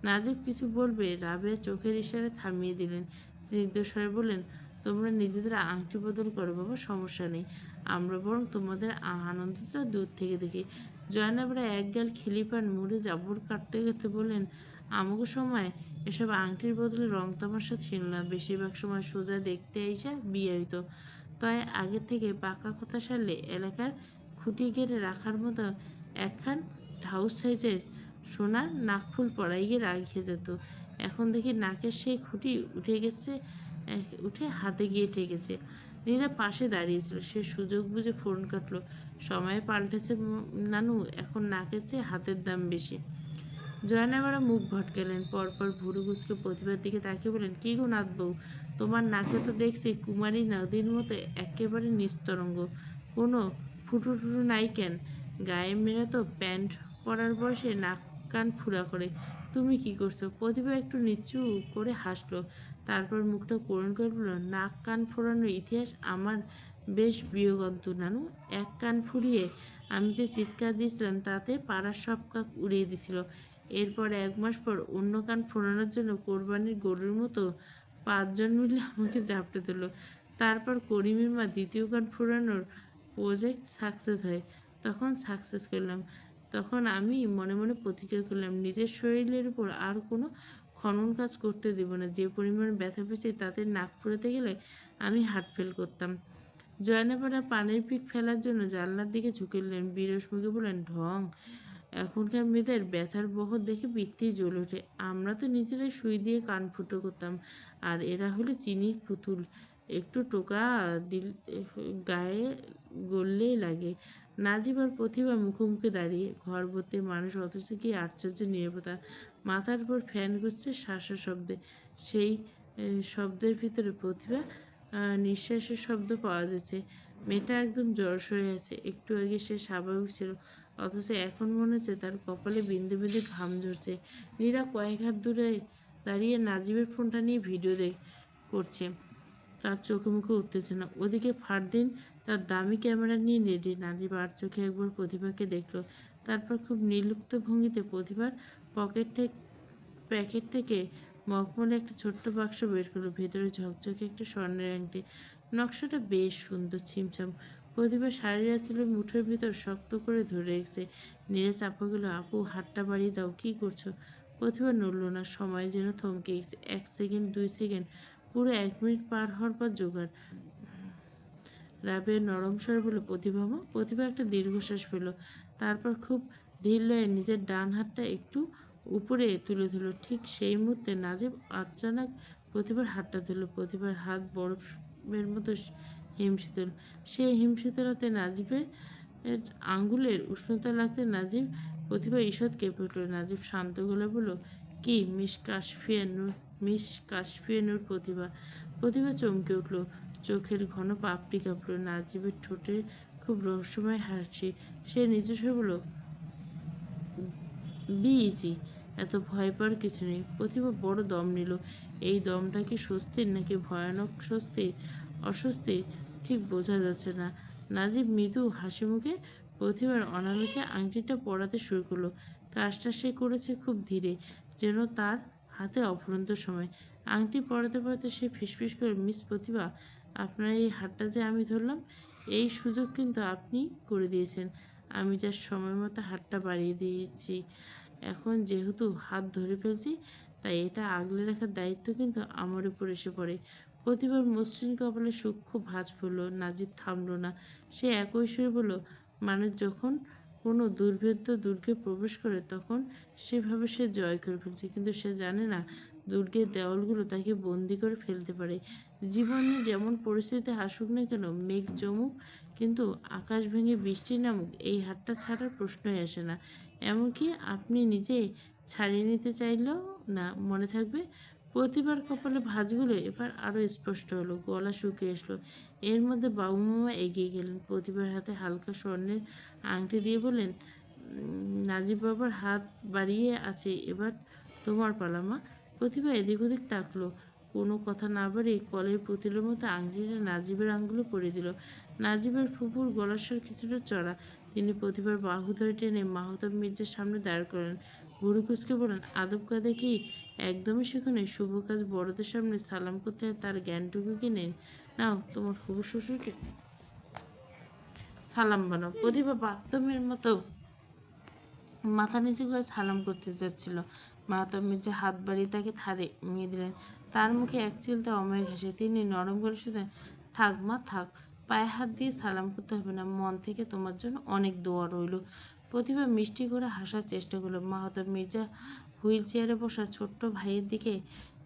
Speaker 1: নাজিব কিছু বলবে, রাবেয়া চোখের ইশারায় থামিয়ে দিলেন। স্নিগ্ধ স্বরে বললেন, তোমরা নিজেদের আংটি বদল করো বাবা, সমস্যা নেই। আমরা বরং তোমাদের আনন্দটা দূর থেকে দেখি। জয়নাবরা একগাল খিলিপান মুড়ে জাবর কাটতে কাটতে বললেন, আমাকে সময় এসব আংটির বদলে রং তামাশা ছিল না। বেশিরভাগ সময় সোজা দেখতে এসে বিয়ে হইতো। তাই আগের থেকে পাকা কথা সারলে এলাকার খুঁটি গেড়ে রাখার মতো একখান ঢাউস সাইজের সোনার নাকফুল পরাইয়ে রাখিয়ে যেত। এখন দেখি নাকের সেই খুঁটি উঠে হাতে গিয়ে ঠেকেছে। নীরা পাশে দাঁড়িয়েছিল, সে সুযোগ বুঝে ফোন কাটলো। সময় পাল্টেছে নানু, এখন নাকের চেয়ে হাতের দাম বেশি। জয়নাবারা মুখ ভটকালেন, পরপর ভুরু কুচকে প্রতিভার দিকে তাকিয়ে বলেন, কি গো নাথ বউ, তোমার নাকে তো দেখছি কুমারী নদীর মতো একেবারে নিস্তরঙ্গ। কোনো ফুটু টুটু নাই কেন? গায়ে মেয়েরা তো প্যান্ট পরার বয়সে নাক কান ফুরা করে। তুমি কি করছো? প্রতিভা একটু নিচু করে হাসলো, তারপর মুখটা করুণ করে বলল, নাক কান ফোরানোর ইতিহাস আমার বেশ বিয়োগন্ত নানু। এক কান ফুরিয়ে আমি যে চিৎকার দিয়েছিলাম তাতে পাড়ার সব কাক উড়িয়ে দিছিল। এরপর 1 মাস পর অন্য কান ফোরানোর জন্য কোরবানির গরুর মতো 5 জন মিলে আমাকে ঝাপটে তুলল। তারপর করিমের মা দ্বিতীয় কান ফোরানোর প্রজেক্ট সাকসেস হয়। তখন আমি মনে মনে প্রতিজ্ঞা করলাম, নিজের শরীরের উপর আর কোনো খনন কাজ করতে দেব না। যে পরিমাণ ব্যথা পেয়েছি তাতে নাক ফুরাতে গেলে আমি হার্ট ফেল করতাম। জয়নাপাড়া পানের পিক ফেলার জন্য জানলার দিকে ঝুঁকিলেন, বিরস মুখে বললেন, ঢং! এখনকার মেয়েদের ব্যথার বহর দেখে পিত্তেই জ্বলে ওঠে। আমরা তো নিজেরাই সুই দিয়ে কান ফুটো করতাম, আর এরা হলে চিনির পুতুল। একটু টোকা দিল গায়ে গললেই লাগে। নাজিব আর প্রতিভা মুখোমুখি দাঁড়িয়ে, ঘর ভর্তি মানুষ, অথচ কি আশ্চর্য নীরবতা। মাথার উপর ফ্যান ঘুরছে শাঁসা শব্দে। সেই শব্দের ভিতরে প্রতিভা নিঃশ্বাসের শব্দ পাওয়া যাচ্ছে। মেয়েটা একদম জড়সড় হয়ে আছে। একটু আগে সে স্বাভাবিক ছিল, অথচ এখন মনে হচ্ছে তার কপালে বিন্দু বিন্দু ঘাম ঝরছে। নীরা কয়েক হাত দূরে দাঁড়িয়ে নাজিবের ফোনটা নিয়ে ভিডিও করছে। তার চোখে মুখে উত্তেজনা। ওদিকে ফারদিন তার দামি ক্যামেরা নিয়ে রেডি। নাজিব আর চোখে একবার প্রতিভাকে দেখলো, তারপর খুব নির্লিপ্ত ভঙ্গিতে প্রতিভার প্যাকেট থেকে মখমলে একটা ছোট্ট বাক্স বের করলো। ভেতরে ঝকঝকে একটা স্বর্ণের আংটি। নকশাটা বেশ সুন্দর, ছিমছাম। প্রতিভা শাড়ির আঁচলের মুঠোর ভিতর শক্ত করে ধরে রেখেছে। নীরা চাপা গেল, আপু হাতটা বাড়িয়ে দাও, কি করছো? প্রতিভা নড়ল না। সময় যেন থমকে গেছে। 1 সেকেন্ড, 2 সেকেন্ড, পুরো 1 মিনিট পার হওয়ার পর জোগাড়। রাবেয়া নরম স্বরে বলল, প্রতিভা মা। প্রতিভা একটা দীর্ঘশ্বাস পেল, তারপর খুব ধীর লয়ে নিজের ডান হাতটা একটু উপরে তুলে ধরল। ঠিক সেই মুহূর্তে নাজিব আচানক প্রতিভার হাতটা ধরল। প্রতিভার হাত বরফের মতো হিমশীতল। সেই হিমশীতলতে নাজিবের আঙ্গুলের উষ্ণতা লাগতে প্রতিভা ঈষৎ কেঁপে উঠল। নাজিব শান্ত গলায় বলল, কি মিস কাশফিয়া নূর প্রতিভা? প্রতিভা চমকে উঠল, চোখের ঘন পাপড়ি কাঁপল। নাজিবের ঠোঁটে খুব রহস্যময় হাসি। সে নিচু স্বরে বলল, বি ইজি, এত ভয় পাওয়ার কিছু নেই। প্রতিভা বড় দম নিল। এই দমটা কি স্বস্তির নাকি ভয়ানক অস্বস্তির ঠিক বোঝা যাচ্ছে না। নাজিব মৃদু হাসি মুখে প্রতিভার অনামিকা আংটিটা পরাতে শুরু করলো। কাজটা সে করেছে খুব ধীরে, যেন তার হাতে অফুরন্ত সময়। আংটি পরাতে পরাতে সে ফিসফিস করে, মিস প্রতিভা, আপনার এই হাতটা যে আমি ধরলাম, এই সুযোগ কিন্তু আপনি করে দিয়েছেন। আমি যার সময় মতো হাতটা বাড়িয়ে দিয়েছি। এখন যেহেতু হাত ধরে ফেলছি, তাই এটা আগলে রাখার দায়িত্ব কিন্তু আমার উপর এসে পড়ে। প্রতিবার মসৃণ কপালে সূক্ষ্ম ভাঁজ পড়ল। নাজিব থামল না। সে একই সুরে বলল, মানুষ যখন কোনো দুর্ভেদ্য দুর্গে প্রবেশ করে তখন সেভাবে সে জয় করে ফেলছে, কিন্তু সে জানে না দুর্গের দেওয়ালগুলো তাকে বন্দি করে ফেলতে পারে। জীবনে যেমন পরিস্থিতি আসুক না কেন, মেঘ জমুক কিন্তু আকাশ ভেঙে বৃষ্টি নামুক, এই হাতটা ছাড়ার প্রশ্নই আসে না। এমনকি আপনি নিজে ছাড়িয়ে নিতে চাইলেও না, মনে থাকবে। প্রতিবার কপালে ভাঁজগুলো এবার আরও স্পষ্ট হলো। গলা শুকিয়ে আসলো। এর মধ্যে বাবু মামা এগিয়ে গেলেন। প্রতিবার হাতে হালকা স্বর্ণের আংটি দিয়ে বললেন, নাজিব বাবার হাত বাড়িয়ে আছে, এবার তোমার পালা মা। প্রতিভা এদিক ওদিক তাকলো। কোনো কথা না বাড়িয়ে কলের পুতুলের মতো আংটিটা নাজিবের আঙুলে পরিয়ে দিল। নাজিবের ফুপুর গলার স্বর কিছুটা চড়া। তিনি প্রতিভার বাহু ধরে টেনে মাহতাব মির্জার সামনে দাঁড় করেন। ভুরু কুচকে বলেন, আদব কায়দা কি একদমই শেখেনি? শুভ কাজ বড়দের সামনে সালাম করতে তার জ্ঞানটুকু কি নেই? নাও তোমার হবু শ্বশুরকে সালাম বানাও। প্রতিভা বাথরুমের মতো মাথা নিচু করে সালাম করতে যাচ্ছিল। মাহতাব মির্জা হাত বাড়িয়ে তাকে থামিয়ে দিলেন। তার মুখে এক চিলতে অমায়িক হাসি। তিনি নরম করে শুধু, থাক মা থাক, পায়ে হাত দিয়ে সালাম করতে হবে না, মন থেকে তোমার জন্য অনেক দোয়া রইল। প্রতিভা মিষ্টি করে হাসার চেষ্টা করলো। মাহতাব মির্জা হুইল চেয়ারে বসা ছোট্ট ভাইয়ের দিকে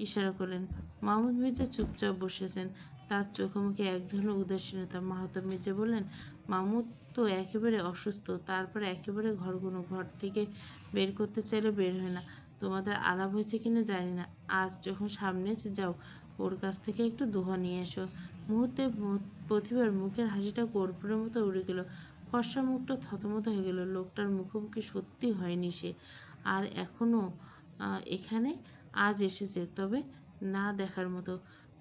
Speaker 1: ইশারা করলেন। মাহমুদ মির্জা চুপচাপ বসেছেন, তার চোখে মুখে এক ধরনের উদাসীনতা। মাহতাব মির্জা বললেন, মাহমুদ তো একেবারে অসুস্থ, তারপরে একেবারে ঘর থেকে বের করতে চাইলে বের হয় না। তোমাদের আলাপ হয়েছে কিনা জানি না, আজ যখন সামনে এসে যাও, ওর কাছ থেকে একটু দোহা নিয়ে এসো। মুহূর্তে প্রতিভার মুখের হাসিটা কর্পূরের মতো উড়ে গেল। ফর্সা মুখটা থতমত হয়ে গেল। লোকটার মুখোমুখি সত্যি হয়নি সে, আর এখনো এখানে আজ এসেছে, তবে না দেখার মতো।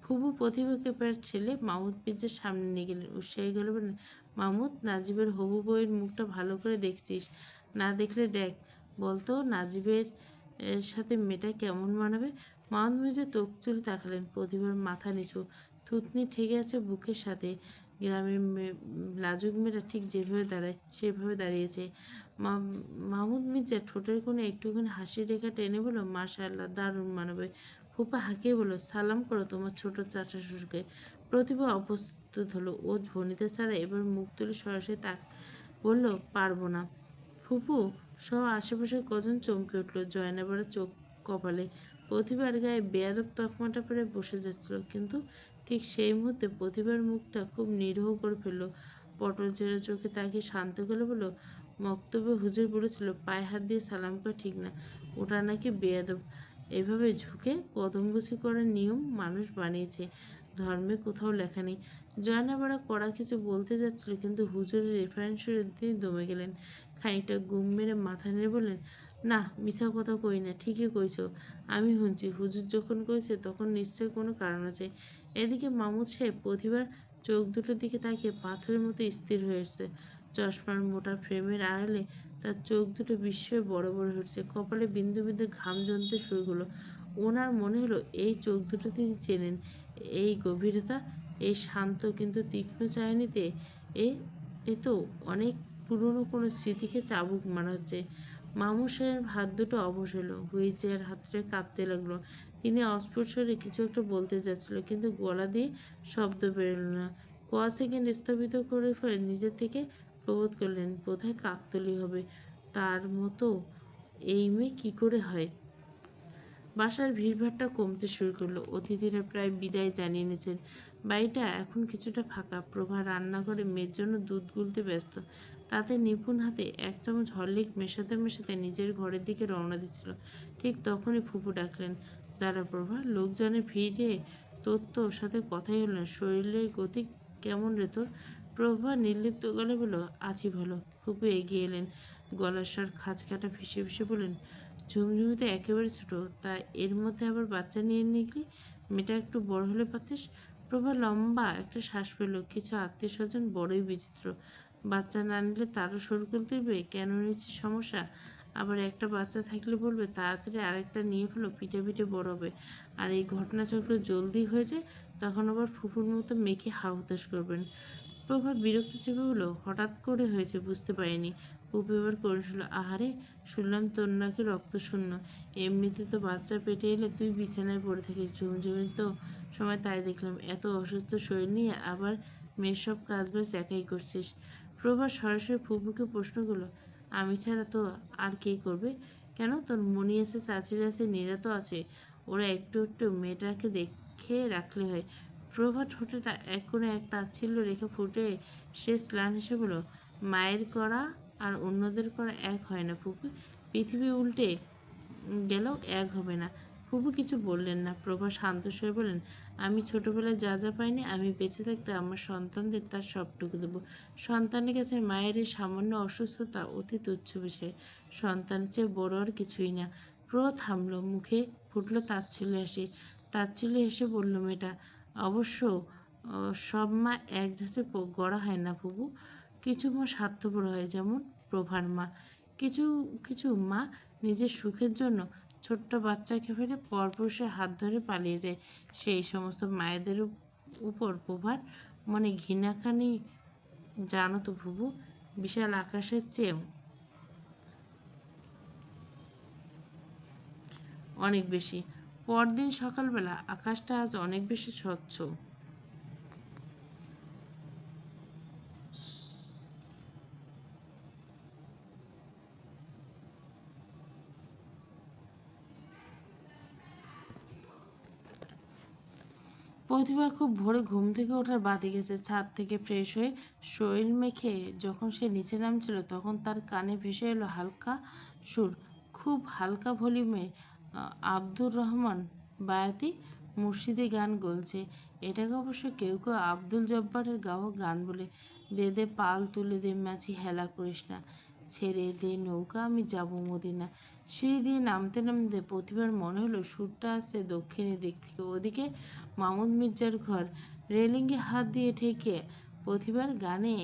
Speaker 1: ফুবু প্রতিভাকে প্রায় ঠেলে মাহমুদ মির্জার সামনে নিয়ে গেলেন। উৎসাহী গেল বললেন, মাহমুদ, নাজিবের হবু বউয়ের মুখটা ভালো করে দেখছিস? না দেখলে দেখ, বলতো নাজিবের সাথে মেয়েটা কেমন মানাবে? মাহমুদ মির্জা তোক চুল তাকালেন। প্রতিভার মাথা নিচু, থুতনি ঠেকে আছে বুকের সাথে। গ্রামের লাজুক মেয়েরা ঠিক যেভাবে দাঁড়ায় সেভাবে দাঁড়িয়েছে। মাহমুদ মির্জা ঠোঁটের কোণে একটুখানি হাসির রেখা টেনে বলল, মাশাআল্লাহ, দারুণ মানাবে। ফুপা হাঁকিয়ে বলল, সালাম করো তোমার ছোট চাচা শ্বশুরকে। প্রতিভা অপ্রস্তুত হলো। ও ভনিতা ছাড়া এবার মুখ তুলে সরাসরি বলল, পারবো না। ফুপু সহ আশেপাশের কজন চমকে উঠল। জয়নাবারা চোখ কপালে। প্রতিভার গায়ে বেয়াদব তকমাটা পরে বসে যাচ্ছিল, কিন্তু ঠিক সেই মুহূর্তে প্রতিভার মুখটা খুব নিরীহ করে ফেলল। পটল চেরা চোখে তাকিয়ে শান্ত গেলে বলল, মক্তবে হুজুর বলেছিল পায়ে হাত দিয়ে সালাম করা ঠিক না, ওটা নাকি বেয়াদব। এভাবে ঝুঁকে কদমবুছি করার নিয়ম মানুষ বানিয়েছে, ধর্মে কোথাও লেখা নেই। জয়নাবাড়া কড়া কিছু বলতে যাচ্ছিল, কিন্তু হুজুরের রেফারেন্স শুনে তিনি দমে গেলেন। খানিকটা গুম মেরে মাথা নেড়ে বললেন, না, মিছা কথা কই না, ঠিকই কইছ। আমি শুনছি হুজুর যখন কইছে তখন নিশ্চয় কোনো কারণ আছে। এদিকে মামুদ সাহেব প্রতিবার চোখ দুটোর দিকে তাকিয়ে পাথরের মতো স্থির হয়ে এসেছে। চশমার মোটা ফ্রেমের আড়ালে তার চোখ দুটো বিস্ময়ে বড় বড় হচ্ছে। কপালে বিন্দু বিন্দু ঘাম জমতে শুরু হলো। ওনার মনে হলো এই চোখ দুটো তিনি চেনেন। এই গভীরতা, এই শান্ত কিন্তু তীক্ষ্ণ চাহনিতে এ এ তো অনেক পুরনো কোনো স্মৃতিকে চাবুক মারা হচ্ছে। মামুর সাহেবের হাত দুটো অবশ হলো। হুইল চেয়ার হাতটা কাঁপতে লাগলো। তিনি অস্ফুট স্বরে কিছু একটা বলতে যাচ্ছিল, কিন্তু গলা দিয়ে শব্দ বেরোলো না। কয়েক সেকেন্ড স্থগিত করে ফেলে নিজের থেকে প্রবোধ করলেন, বোধহয় কাকতালীয় হবে। তার মতো এই মেয়ে কী করে হয়? বাসার ভিড়ভাট্টা কমতে শুরু করলো। অতিথিরা প্রায় বিদায় জানিয়ে নিয়েছেন। বাড়িটা এখন কিছুটা ফাঁকা। প্রভা রান্নাঘরে মেয়ের জন্য দুধ গুলতে ব্যস্ত। তাতে নিপুণ হাতে এক চামচ হরলিক্স মেশাতে মেশাতে নিজের ঘরের দিকে রওনা দিচ্ছিল। ঠিক তখনই ফুপু ডাকলেন, দাঁড়া প্রভা, লোকজনের ভিড়ে তোর তো সাথে কথাই হলো না, শরীরের গতি কেমন রে তোর? প্রভা নির্লিপ্ত গলায় বলল, আছি ভালো। ফুপু এগিয়ে এলেন। গলার স্বর খাঁজকাটা ভেসে ভেসে বলেন, ঝুমঝুমি তো একেবারে ছোট, তা এর মধ্যে আবার বাচ্চা নিয়ে নিলি? মেয়েটা একটু বড় হলে পাতিস। প্রভা লম্বা একটা শ্বাস পেল। কিছু আত্মীয় স্বজন বড়ই বিচিত্র। বাচ্চা না নিলে তারও শরীর তুলবে, কেন নিচ্ছে সমস্যা। আবার একটা বাচ্চা থাকলে বলবে তাড়াতাড়ি আরেকটা নিয়ে ফেলো, পিঠে পিঠে বড় হবে। আর এই ঘটনাচক্র জলদি হয়ে যায়, তখন আবার ফুফুর মতো মেয়েকে হাহুতাশ করবেন। প্রভা বিরক্ত চেপে বলল, হঠাৎ করে হয়েছে, বুঝতে পারিনি। ফুপু এবার করে শুনল, আহারে, শুনলাম তোর নাকি রক্ত শূন্য। এমনিতে তো বাচ্চা পেটে এলে তুই বিছানায় পড়ে থাকিস। ঝুমঝুমির তো সময় তাই দেখলাম, এত অসুস্থ শরীর নিয়ে আবার মেয়ের সব কাজবাজ একাই করছিস। প্রভা সরাসরি ফুপুকে প্রশ্ন করলো, আমি ছাড়া তো আর কে করবে? কেন, তোর মনি আছে, চাচির আছে, নীরা তো আছে। ওরা একটু একটু মেয়েটাকে দেখে রাখলে হয়। প্রভা ঠোঁটে এক কোণে এক তাচ্ছিল্য রেখে ফুটে সে স্লান হেসে বলল, মায়ের করা আর অন্যদের করা এক হয় না ফুপু। পৃথিবী উল্টে গেলেও এক হবে না। ফুপু কিছু বললেন না। প্রভা শান্ত স্বরে বলেন, আমি ছোটবেলায় যা যা পাইনি, আমি বেঁচে থাকতে আমার সন্তানদের তার সবটুকু দেবো। সন্তানের কাছে মায়ের এই সামান্য অসুস্থতা অতি তুচ্ছ বিষয়। সন্তানের চেয়ে বড় আর কিছুই না। প্রভা থামলো, মুখে ফুটলো তাচ্ছিল্য হাসি। তাচ্ছিল্য হেসে বলল মেয়েটা, অবশ্য সব মা এক ধাঁচে গড়া হয় না ফুপু। কিছু মা স্বার্থপর হয়, যেমন প্রভার মা। কিছু কিছু মা নিজের সুখের জন্য ছোট্ট বাচ্চাকে ফেলে পরপুরুষের হাত ধরে পালিয়ে যায়। সেই সমস্ত মায়েদের উপর প্রভার মনে ঘৃণাখানি, জানো তো ফুপু, বিশাল আকাশের চেয়ে অনেক বেশি। পরদিন সকালবেলা আকাশটা আজ অনেক বেশি স্বচ্ছ। প্রতিবার খুব ভোরে ঘুম থেকে ওঠার বাতি গেছে। ছাদ থেকে ফ্রেশ হয়ে শরীর মেখে যখন সে নিচে নামছিল, তখন তার কানে ভেসে এলো হালকা সুর। খুব হালকা ভলিউমে আব্দুর রহমান বায়াতি মুর্শিদি গান গলছে। এটাকে অবশ্য কেউ কেউ আব্দুল জব্বারের গাওয়া গান বলে। দে দে পাল তুলে দে মাঝি, হেলা করিস না, ছেড়ে দে নৌকা, আমি যাব মদিনা। সিঁড়ি দিয়ে নামতে নামতে প্রতিবার মনে হলো সুরটা আসছে দক্ষিণের দিক থেকে। ওদিকে মামুদ মির্জার ঘর। রেলিংয়ে হাত দিয়ে ঠেকে প্রতিবার গানে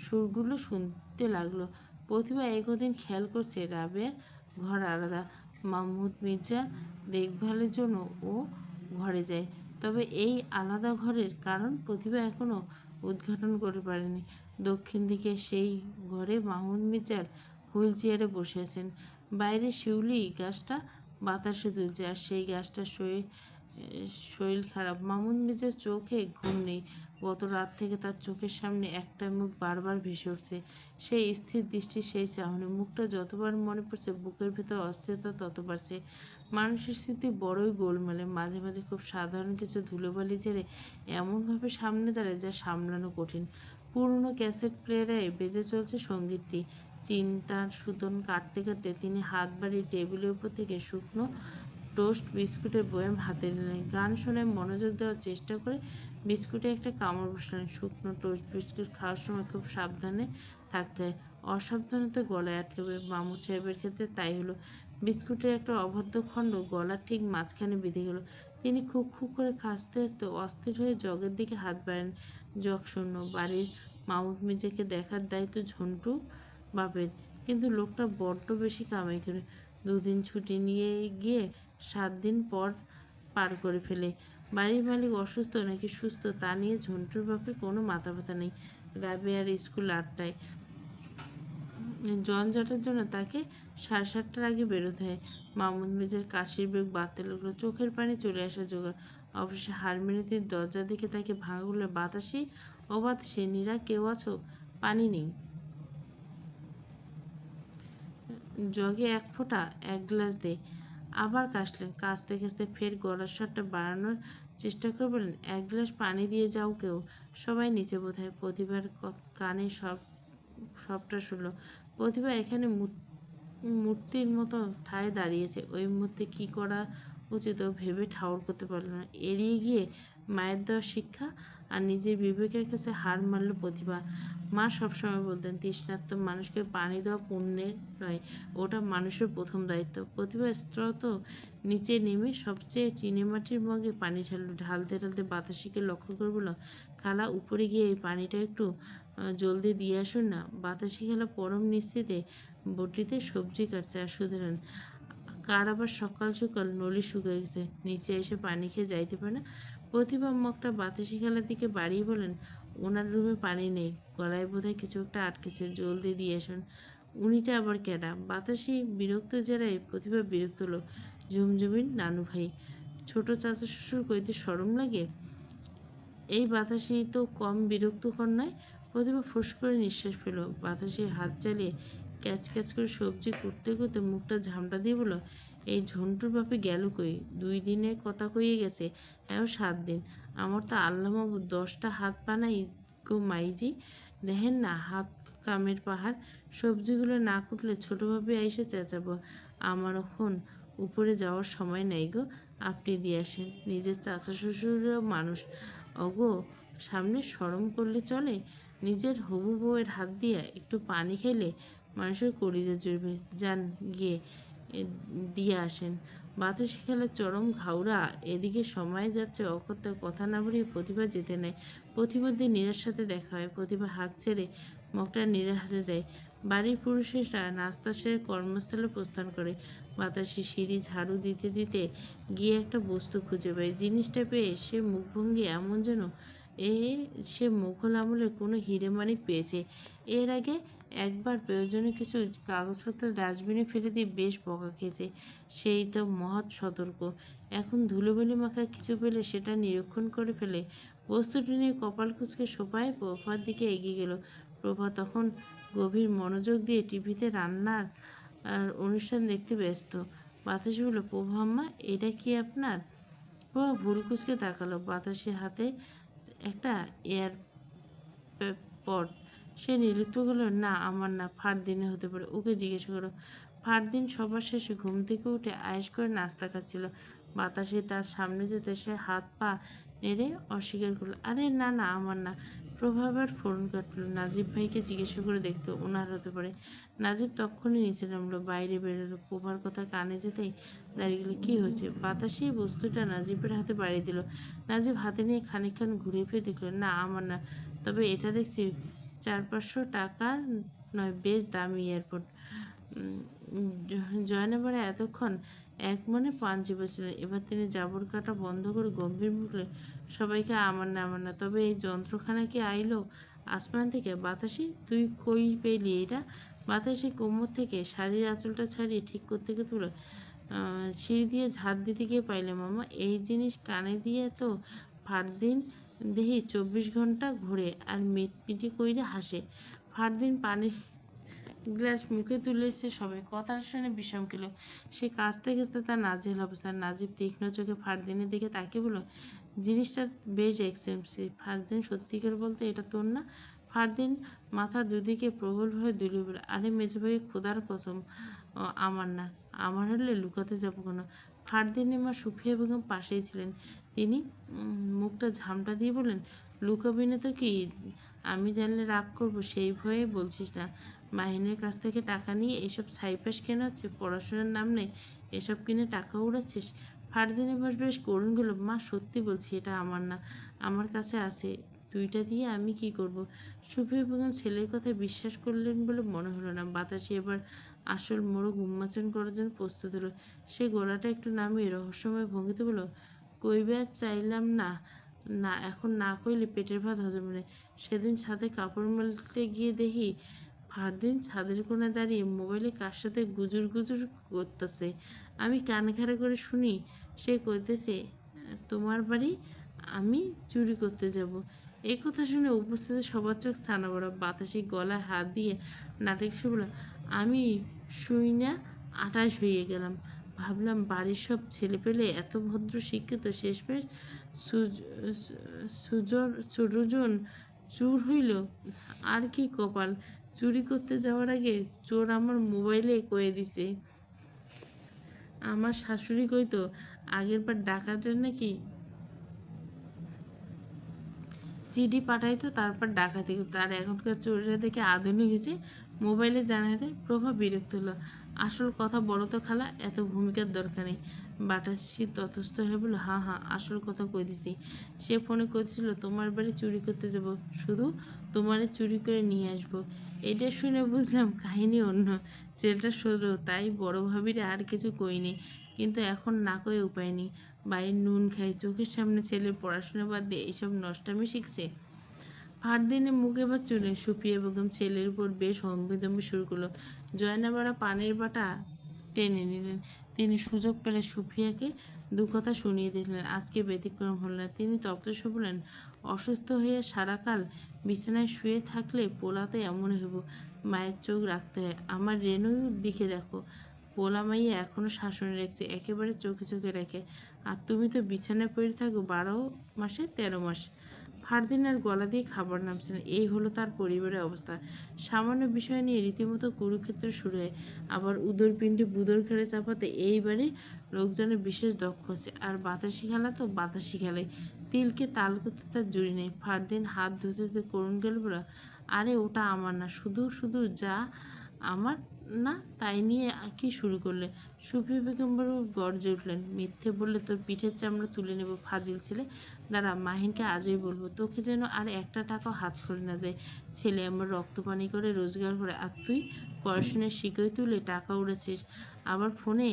Speaker 1: সুরগুলো শুনতে লাগলো। প্রতিভা একদিন খেয়াল করছে রাবেয়ার ঘর আলাদা। মাহমুদ মির্জা দেখভালের জন্য ও ঘরে যায়। তবে এই আলাদা ঘরের কারণ প্রতিভা এখনো উদ্ঘাটন করতে পারেনি। দক্ষিণ দিকে সেই ঘরে মাহমুদ মির্জার হুইল চেয়ারে বসে আছেন। বাইরে শিউলি গাছটা বাতাসে দুলছে, আর সেই গাছটা শরীর খারাপ। মামুন মির্জার চোখে ঘুম নেই। গত রাত থেকে তার চোখের সামনে একটা মুখ বারবার ভেসে উঠছে। সেই স্থির দৃষ্টি, সেই চাহনি। মুখটা যতবার মনে পড়ছে, বুকের ভেতর অস্থিরতা তত বাড়ছে। মানুষের স্মৃতি বড়ই গোলমেলে। মাঝে মাঝে খুব সাধারণ কিছু ধুলোবালি ঝেড়ে এমনভাবে সামনে দাঁড়ায় যা সামলানো কঠিন। পুরনো ক্যাসেট প্লেয়ারে বেজে চলছে সঙ্গীতটি। চিন্তার সুতোন কাটতে কাটতে তিনি হাত বাড়িয়ে টেবিলের উপর থেকে শুকনো টোস্ট বিস্কুটের বয়াম হাতে নিলেন। গান শোনায় মনোযোগ দেওয়ার চেষ্টা করে বিস্কুটে একটা কামড় বসালেন। শুকনো টোস্ট বিস্কুট খাওয়ার সময় খুব সাবধানে থাকতে হয়। অসাবধানতা গলায় আটকাবে। মামুদ সাহেবের ক্ষেত্রে তাই হলো। বিস্কুটের একটা অবাধ্য খণ্ড গলার ঠিক মাঝখানে বিঁধে গেল। তিনি খুব খুব করে খাসতে খাসতে অস্থির হয়ে জগের দিকে হাত বাড়ান। জগ শূন্য। বাড়ির মামুদ মির্জাকে দেখার দায়িত্ব ঝন্টু বাপের, কিন্তু লোকটা বড্ড বেশি কামাই করে। দুদিন ছুটি নিয়ে গিয়ে 7 দিন পর পার করে ফেলে। বাড়ির মালিক অসুস্থ নাকি সুস্থ তা নিয়ে ঝন্টুর বাপের কোনো মাথা ব্যথা নেই। রাবেয়ার স্কুল 8টায়। জঞ্জাটের জন্য তাকে 7:30টার আগে বেরোতে হয়। মামুদ মির্জার কাশির বেগ বাড়তে লাগলো। চোখের পানি চলে আসা জোগাড়। অবশ্যই হার মেনে তিনি দরজার দিকে তাকে ভাঙা বললেন, বাতাসি, ও বাতাসি, নীরা, কেউ আছো? পানি নেই। জগে 1 ফোঁটা, 1 গ্লাস দে। আবার কাশলেন। কাশতে কাশতে ফের গলার স্বরটা বাড়ানোর চেষ্টা করে বললেন, 1 গ্লাস পানি দিয়ে যাও কেউ। সবাই নিচে বোধহয়। প্রতিভার কানে সবটা শুনল। প্রতিভা এখানে মূর্তির মতো ঠায় দাঁড়িয়েছে। ওই মুহূর্তে কী করা উচিত ও ভেবে ঠাউর করতে পারল না। এড়িয়ে গিয়ে মায়ের দেওয়া শিক্ষা আর নিজের বিবেকের কাছে হার মানল প্রতিভা। মা সবসময় বলতেন, তৃষ্ণার্ত মানুষকে পানি দেওয়া পুণ্যের নয়, ওটা মানুষের প্রথম দায়িত্ব। প্রতিভা স্রোত নিচে নেমে সবচেয়ে চিনেমাটির মগে পানি ঢাললো। ঢালতে ঢালতে বাতাসিকে লক্ষ্য করে বলল, খালা উপরে গিয়ে এই পানিটা একটু জলদি দিয়ে আসুন না। বাতাসি খালা পরম নিশ্চিতে বটিতে সবজি কাটছে আর শুধলেন, কার আবার সকাল সকাল নলি শুকিয়ে গেছে, নিচে এসে পানি খেয়ে যাইতে পারে না। প্রতিভা মগটা বাতাসি খালার দিকে বাড়িয়ে বলেন, ওনার রুমে পানি নেই, গলায় বোধহয় কিছু একটা আটকেছে, জলদি দিয়ে আসুন। উনিটা আবার কেডা? বাতাসি বিরক্ত জেরায় প্রতিভা বিরক্ত হলো। ঝুমঝুমির নানু ভাই। ছোট চাচা শ্বশুর কইতে শরম লাগে? এই বাতাসি তো কম বিরক্তকর নয়। প্রতিভা ফুস করে নিঃশ্বাস ফেল। বাতাসে হাত চালিয়ে ক্যাচ ক্যাচ করে সবজি করতে করতে মুখটা ঝামটা দিয়ে বলল, এই ঝন্টুর বাপে গেল কই? 2 দিনের কথা কইয়ে গেছে, এও 7 দিন। আমার তো আল্লাহ মাবুদ 10টা হাত বানাই গো মাইজি। দেখেন না হাত কামের পাহাড়। সবজিগুলো না কুটলে ছোটোভাবে আইসে চেঁচাবো। আমার এখন উপরে যাওয়ার সময় নাই গো, আপনি দিয়ে আসেন। নিজের চাচা শ্বশুরও মানুষ, ওগো সামনে শরম করলে চলে? নিজের হবু বউয়ের হাত দিয়ে একটু পানি খেলে মানুষের কলিজা জুড়বে। যান গিয়ে দিয়ে আসেন। বাতাসি খেলার চরম ঘাউড়া। এদিকে সময় যাচ্ছে অকথ্য। কথা না বাড়িয়ে প্রতিভা যেতে নেয়। প্রতিমধ্যে নীরার সাথে দেখা হয়। প্রতিভা হাঁক ছেড়ে মগটা নীরার হাতে দেয়। বাড়ির পুরুষেরা নাস্তা সেরে কর্মস্থলে প্রস্থান করে। বাতাসি সিঁড়ি ঝাড়ু দিতে দিতে গিয়ে একটা বস্তু খুঁজে পায়। জিনিসটা পেয়ে সে মুখভঙ্গি এমন যেন এ সে মুঘল আমলের কোনো হিরে মানিক পেয়েছে। এর আগে একবার প্রয়োজনে কিছু কাগজপত্র ডাস্টবিনে ফেলে দিয়ে বেশ বকা খেয়েছে। সেই তো মহৎ সতর্ক। এখন ধুলোবালি মাখা কিছু পেলে সেটা নিরীক্ষণ করে ফেলে। বস্তুটি নিয়ে কপাল কুঁচকে সোফায় প্রভার দিকে এগিয়ে গেল। প্রভা তখন গভীর মনোযোগ দিয়ে টিভিতে রান্নার অনুষ্ঠান দেখতে ব্যস্ত। বাতাসি বলল, প্রভা আম্মা, এটা কি আপনার? প্রভা ভুল কুচকে তাকালো। বাতাসের হাতে একটা এয়ারপড। সে নির্লিপ্ত করল, না আমার না, ফারদিনে হতে পারে। ওকে জিজ্ঞেস করো। ফারদিন সবার শেষে ঘুম থেকে উঠে আয়েশ করে নাস্তা খাচ্ছিল। বাতাসে তার সামনে যেতে সে হাত পা নেড়ে অস্বীকার করলো, আরে না না আমার না। প্রভাবার ফোন কাটলো। নাজিব ভাইকে জিজ্ঞাসা করে দেখতো ওনার হতে পারে। নাজিব তক্ষুনি নিচে নামলো, বাইরে বেরোলো। প্রভার কথা কানে যেতেই দাঁড়িয়ে গেল। কী হয়েছে? বাতাসে বস্তুটা নাজিবের হাতে বাড়িয়ে দিল। নাজিব হাতে নিয়ে খানিকক্ষণ ঘুরে ফিরে দেখলো, না আমার না, তবে এটা দেখছি 400-500 টাকার নয়, বেশ দামি এয়ারপড। জয়নাবারে এতক্ষণ এক মনে পান চিবাচ্ছিলেন। এবার তিনি জাবর কাটা বন্ধ করে গম্ভীর মুখে সবাইকে, আমার না আমার না, তবে এই যন্ত্রখানা কি আইলো আসমান থেকে? বাতাসি, তুই কই পেলি এটা? বাতাসি কোমর থেকে শাড়ির আঁচলটা ছাড়িয়ে ঠিক করতে তুলে সিঁড়ি দিয়ে ঝাঁট দিতে গিয়ে পাইলে, মামা এই জিনিস কানে দিয়ে তো ফারদিন দেহি 24 ঘন্টা ঘুরে আর মিটমিটি কইরে হাসে। ফারদিন পানির গ্লাস মুখে তুলেছে সবে, কথাটা শুনে বিষম খেল। সে কাঁচতে কাঁচতে তার নাজেহাল অবস্থা। নাজিব তীক্ষ্ণ চোখে ফারদিনের দিকে তাকিয়ে বলল, জিনিসটা বেশ এক্সপেন্সিভ। ফারদিন, সত্যিকার বলতে এটা তোর না? ফারদিন মাথা দুদিকে প্রবলভাবে দুলিয়ে বলল, আরে মেজভাই, খোদার কসম আমার না। আমার হলে লুকাতে যাবো কেন? ফারদিনের মা সুফিয়া বেগম পাশেই ছিলেন। তিনি মুখটা ঝামটা দিয়ে বললেন, লুকাবি না তো কি? আমি জানলে রাগ করবো, সেই ভয়ে বলছিস না? মাহিনের কাছ থেকে টাকা নিয়ে এসব ছাইপাশ কেনা হচ্ছে, পড়াশোনার নাম নেই এসব কিনে টাকা উড়াচ্ছিস? ফারদিন এবার বেশ করুণ গেল, মা সত্যি বলছি এটা আমার না, আমার কাছে আছে। 2টা দিয়ে আমি কি করব? সুফিয়া বেগম ছেলের কথা বিশ্বাস করলেন বলে মনে হলো না। বাতাসে এবার আসল মোড়ক উন্মোচন করার জন্য প্রস্তুত হলো। সে গলাটা একটু নামিয়ে রহস্যময় ভঙ্গিতে বলল, কইবার চাইলাম না, না এখন না কইলে পেটের ভাত হজম নেই। সেদিন ছাদে কাপড় মেলতে গিয়ে দেখি ফারদিন ছাদের কোণে দাঁড়িয়ে মোবাইলে কার সাথে গুজুর গুজুর করতেছে। আমি কান খাড়া করে শুনি সে কইতেছে, তোমার বাড়ি আমি চুরি করতে যাব। এই কথা শুনে উপস্থিত সবার চোখ স্থানাবড়। বাতাসে গলায় হাত দিয়ে নাটক সে বলল, আমি শুই না 28 হয়ে গেলাম। ভাবলাম বাড়ির সব ছেলেপেলে এত ভদ্র শিক্ষিত, শেষমেশ সুজন চুর হইল। আর কি কপাল! চুরি করতে যাওয়ার আগে চোর আমার মোবাইলে কয়ে দিছে। আমার শাশুড়ি কইতো আগের বার ডাকাতের নাকি চিঠি পাঠাইতো, তারপর ডাকাতি করতো। আর এখনকার চোরেরা দেখে আধুনিক হয়েছে, মোবাইলে জানাই দেয়। প্রভা বিরক্ত হলো। আসল কথা বলো তো খালা, এত ভূমিকার দরকার নেই। বাটাসি ততস্থ হয়ে বলল, হ্যাঁ হ্যাঁ, আসল কথা কই দিছি। সে ফোনে কইছিল তোমার বাড়ি চুরি করতে যাব, শুধু তোমারে চুরি করে নিয়ে আসবো। এটা শুনে বুঝলাম কাহিনী অন্য। ছেলেটা সরল, তাই বড় ভাবিরে আর কিছু কইনি। কিন্তু এখন না কয়ে উপায় নেই। বাড়ির নুন খাই, চোখের সামনে ছেলের পড়াশোনা বাদ দিয়ে এইসব নষ্টামি শিখছে। ফারদিনের মুখে বা চুলে সুফিয়া বেগম ছেলের উপর বেশ হম্বিতম্বি শুরু করলো। জয়নাবাড়া পানির বাটা টেনে নিলেন। তিনি সুযোগ পেলে সুফিয়াকে দু কথা শুনিয়ে দিলেন। আজকে ব্যতিক্রম হল না। তিনি তপ্তস্বরে বললেন, অসুস্থ হয়ে সারাকাল বিছানায় শুয়ে থাকলে পোলাতে এমন হইব। মায়ের চোখ রাখতে হয়। আমার রেণুর দিকে দেখো, পোলা মাইয়া এখনো শাসনে রাখছে, একেবারে চোখে চোখে রেখে। আর তুমি তো বিছানায় পড়ে থাকো 12 মাসে 13 মাস। ফারদিনার গলা দিয়ে খাবার নামছে না। এই হলো তার পরিবারের অবস্থা। সামান্য বিষয় নিয়ে রীতিমতো কুরুক্ষেত্র শুরু হয়। আবার উদরপিণ্ডে বুদর ঘাড়ে চাপাতে এইবারে লোকজনের বিশেষ দক্ষ আছে। আর বাতাসি খেলা তো বাতাসি খেলাই, তিলকে তাল করতে তার জুড়ি নেই। ফারদিন হাত ধুতে ধুতে করুণ গেল বলে, আরে ওটা আমার না, শুধু শুধু যা আমার না তাই নিয়ে কি শুরু করলে? সুফিয়া বেগম বড় গর্জে উঠলেন, মিথ্যে বললে তোর পিঠের চামড়া তুলে নেব ফাজিল ছেলে। দাঁড়া, মাহিনকে আজই বলবো, তোকে যেন আর একটা টাকাও হাত করে না যায়। ছেলে আমার রক্ত পানি করে রোজগার করে, আর তুই পড়াশোনায় শিখে তুলে টাকা উড়েছিস। আবার ফোনে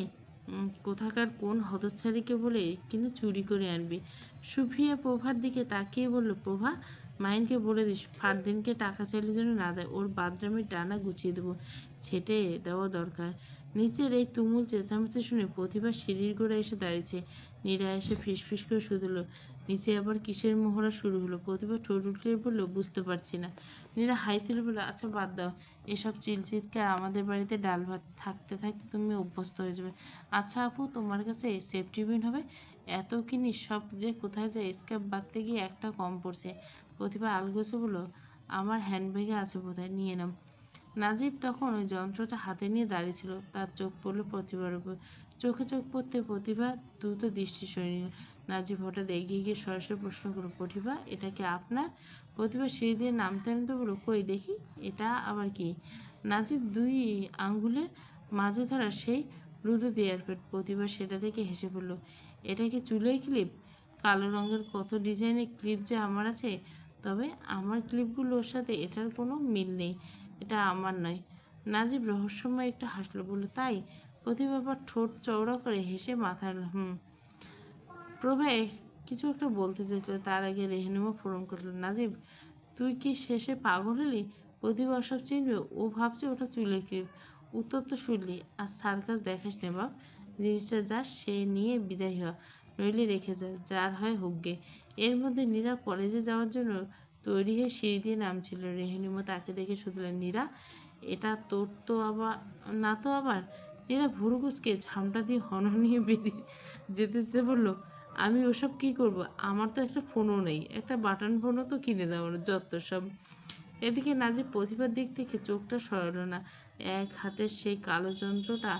Speaker 1: কোথাকার কোন হতচ্ছাড়িকে বলে কিন্তু চুরি করে আনবি। সুফিয়া প্রভার দিকে তাকিয়ে বলল, প্রভা, মাহিনকে বলে দিস ফারদিনকে টাকা চাইলে যেন না দেয়। ওর বাদরামের ডানা গুছিয়ে দেবো, ছেটে দেওয়া দরকার। নিচের এই তুমুল চেঁচামেচি শুনে প্রতিভা সিঁড়ির গোড়ায় এসে দাঁড়িয়েছে। নীরা এসে ফিসফিস করে শুধল, নিচে আবার কিসের মহড়া শুরু হলো? প্রতিভা ঠোঁট উল্টে বলল, বুঝতে পারছি না। নীরা হাই তুলে বলল, আচ্ছা বাদ দাও, এসব চিলচিৎকার। আমাদের বাড়িতে ডাল ভাত থাকতে থাকতে তুমি অভ্যস্ত হয়ে যাবে। আচ্ছা আপু, তোমার কাছে সেফটি পিন হবে? এত কিনি সব যে কোথায় যায়, স্কার্ফ বাঁধতে গিয়ে একটা কম পড়ছে। প্রতিভা আলগোছে বলল, আমার হ্যান্ডব্যাগে আছে বোধহয়, নিয়ে নাও। নাজিব তখন ওই যন্ত্রটা হাতে নিয়ে দাঁড়িয়েছিল। তার চোখ পড়ল প্রতিভার উপর। চোখে চোখ পড়তে প্রতিভা দ্রুত দৃষ্টি সরিয়ে নিল। নাজিব হঠাৎ এগিয়ে গিয়ে সরাসরি প্রশ্ন করল, প্রতিভা, এটা কি আপনার? প্রতিভা সিঁড়ি দিয়ে নামতে নামতে বলল, কই দেখি, এটা আবার কি? নাজিব দুই আঙ্গুলের মাঝে ধরা সেই ব্লুটুথ এয়ারপড। প্রতিভা সেটা থেকে হেসে পড়ল। এটা কি চুলের ক্লিপ? কালো রঙের কত ডিজাইনের ক্লিপ যে আমার আছে, তবে আমার ক্লিপগুলোর সাথে এটার কোনো মিল নেই। এটা আমার নয়। নাজিব রহস্যময় একটু হাসলো, বলল, তাই? প্রতিভা আবার ঠোঁট চওড়া করে হেসে মাথা নাড়ল। প্রভা কিছু একটা বলতে চাইছিল, তার আগে রেহনুমা ফোন করলো, নাজিব, তুই কি শেষে পাগল হলি? প্রতিভা সব চিনবে, ও ভাবছে ওটা চুলের ক্লিপ। উত্তর তো শুনলি। আর সার্কাস দেখাস নে বাপ, জিনিসটা যা সে নিয়ে বিদায় হ, নইলে রেখে যা, যার হয় হোক গে। এর মধ্যে নীরা কলেজে যাওয়ার জন্য তৈরি হয়ে সিঁড়ি দিয়ে নামছিল। রেহনুমা তাকে দেখে শুধলেন, নীরা, এটা তোর তো আবার না তো আবার। নীরা ভুরু কুচকে ঝামটা দিয়ে হনহনিয়ে বেরিয়ে যেতে যেতে বলল, আমি ওসব কি করব? আমার তো একটা ফোনও নেই, একটা বাটন ফোনও তো কিনে দেওয়ার যত সব। এদিকে নাজিব প্রতিভার দিক থেকে চোখটা সরালো না। এক হাতের সেই কালো যন্ত্রটা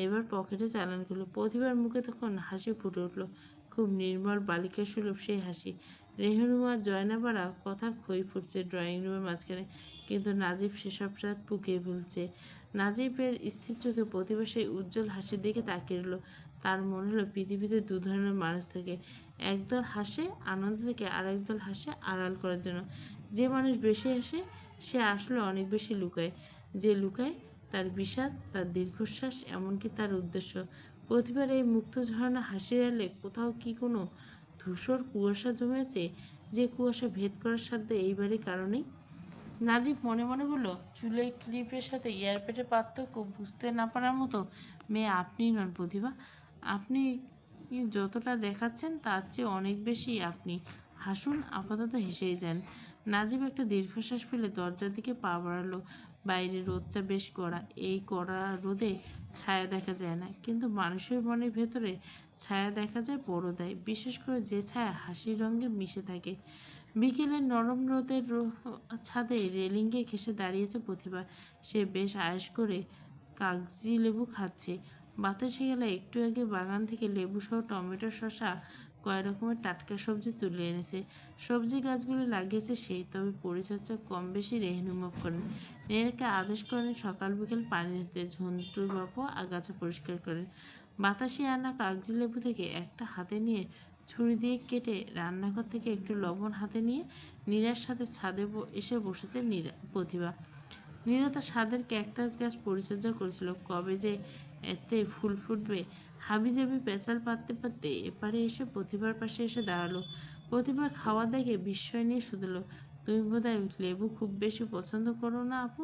Speaker 1: এবার পকেটে চালান করলো। প্রতিভার মুখে তখন হাসি ফুটে উঠল, খুব নির্মল বালিকা সুলভ সেই হাসি। রেহনুমা জয়নাপাড়া কথার খই ফুটছে ড্রয়িং রুমের মাঝখানে, কিন্তু নাজিব সেসব রাত পুকিয়ে ফেলছে। নাজিবের স্থির চোখে প্রতিভা সেই উজ্জ্বল হাসির দিকে তাকিয়ে রইল। তার মনে হলো পৃথিবীতে দু ধরনের মানুষ থাকে, একদল হাসে আনন্দ থেকে, আর একদল হাসে আড়াল করার জন্য। যে মানুষ বেশি হাসে সে আসলে অনেক বেশি লুকায়। যে লুকায় তার বিষাদ, তার দীর্ঘশ্বাস, এমনকি তার উদ্দেশ্য। প্রতিবার এই মুক্ত ঝর্ণা হাসি এলে কোথাও কি কোনো ধূসর কুয়াশা জমেছে, যে কুয়াশা ভেদ করার সাধ্য এইবারই কারণেই। নাজিব মনে মনে বলল, চুলের ক্লিপের সাথে এয়ারপেটের পার্থক্য বুঝতে না পারার মতো মেয়ে আপনিই নন প্রতিভা। আপনি যতটা দেখাচ্ছেন তার চেয়ে অনেক বেশি আপনি। হাসুন, আপাতত হেসেই যান। নাজিব একটা দীর্ঘশ্বাস ফেলে দরজার দিকে পা বাড়ালো। বাইরে রোদটা বেশ কড়া। এই কড়া রোদে ছায়া দেখা যায় না, কিন্তু মানুষের মনের ভেতরে ছায়া দেখা যায় বড় দেয়, বিশেষ করে যে ছায়া হাসির রঙে মিশে থাকে। বিকেলের নরম রোদের ছাদে রেলিংয়ে ঘেঁষে দাঁড়িয়েছে প্রতিভা। সে বেশ আয়েশ করে কাগজি লেবু খাচ্ছে। বাতাসে গেলে একটু আগে বাগান থেকে লেবু সহ টমেটো, শসা, কয় রকমের টাটকা সবজি তুলে এনেছে। সবজি গাছগুলো লাগিয়েছে সেই, তবে পরিচর্যা কম বেশি রেহনুমাপ করেন। নীরাকে আদেশ করেন সকাল বিকেল পানি দিতে। ঝন্টুর বাবু আগাছা পরিষ্কার করেন। বাতাসে আনা কাগজি লেবু থেকে একটা হাতে নিয়ে ছুরি দিয়ে কেটে রান্নাঘর থেকে একটু লবণ হাতে নিয়ে নীরার সাথে ছাদে এসে বসেছে প্রতিভা। নীরা তার ছাদের ক্যাকটাস গাছ পরিচর্যা করেছিল। কবে যে এতে ফুল ফুটবে। হাবিজাবি পেঁচাল পাততে পাততে এপারে এসে প্রতিভার পাশে এসে দাঁড়ালো। প্রতিভা খাওয়া দেখে বিস্ময় নিয়ে শুধলো, তুমি বোধহয় লেবু খুব বেশি পছন্দ করো না আপু?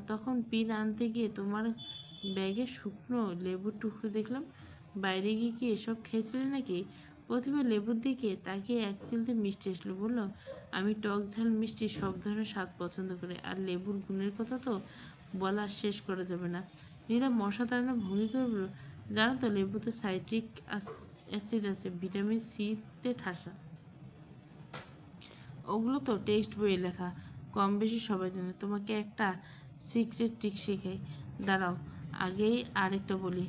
Speaker 1: তখন পিন আনতে গিয়ে তোমার ব্যাগে শুকনো লেবুর টুকরো দেখলাম। বাইরে গিয়ে কি এসব খেয়েছিলে নাকি? প্রতিভা লেবুর দিকে তাকিয়ে এক চিলতে মিষ্টি আসলো, বলল, আমি টক ঝাল মিষ্টি সব ধরনের স্বাদ পছন্দ করি, আর লেবুর গুণের কথা তো বলা শেষ করা যাবে না। নীরা মশা তাড়ানো ভঙ্গি করে বলল, জানো তো লেবুতে সাইট্রিক অ্যাসিড আছে, ভিটামিন সিতে ঠাসা। ওগুলো তো টেক্সট বইয়ে লেখা, কম বেশি সবাই জানে। তোমাকে একটা সিক্রেট ট্রিক শেখাই, দাঁড়াও। আগেই আরেকটা বলি,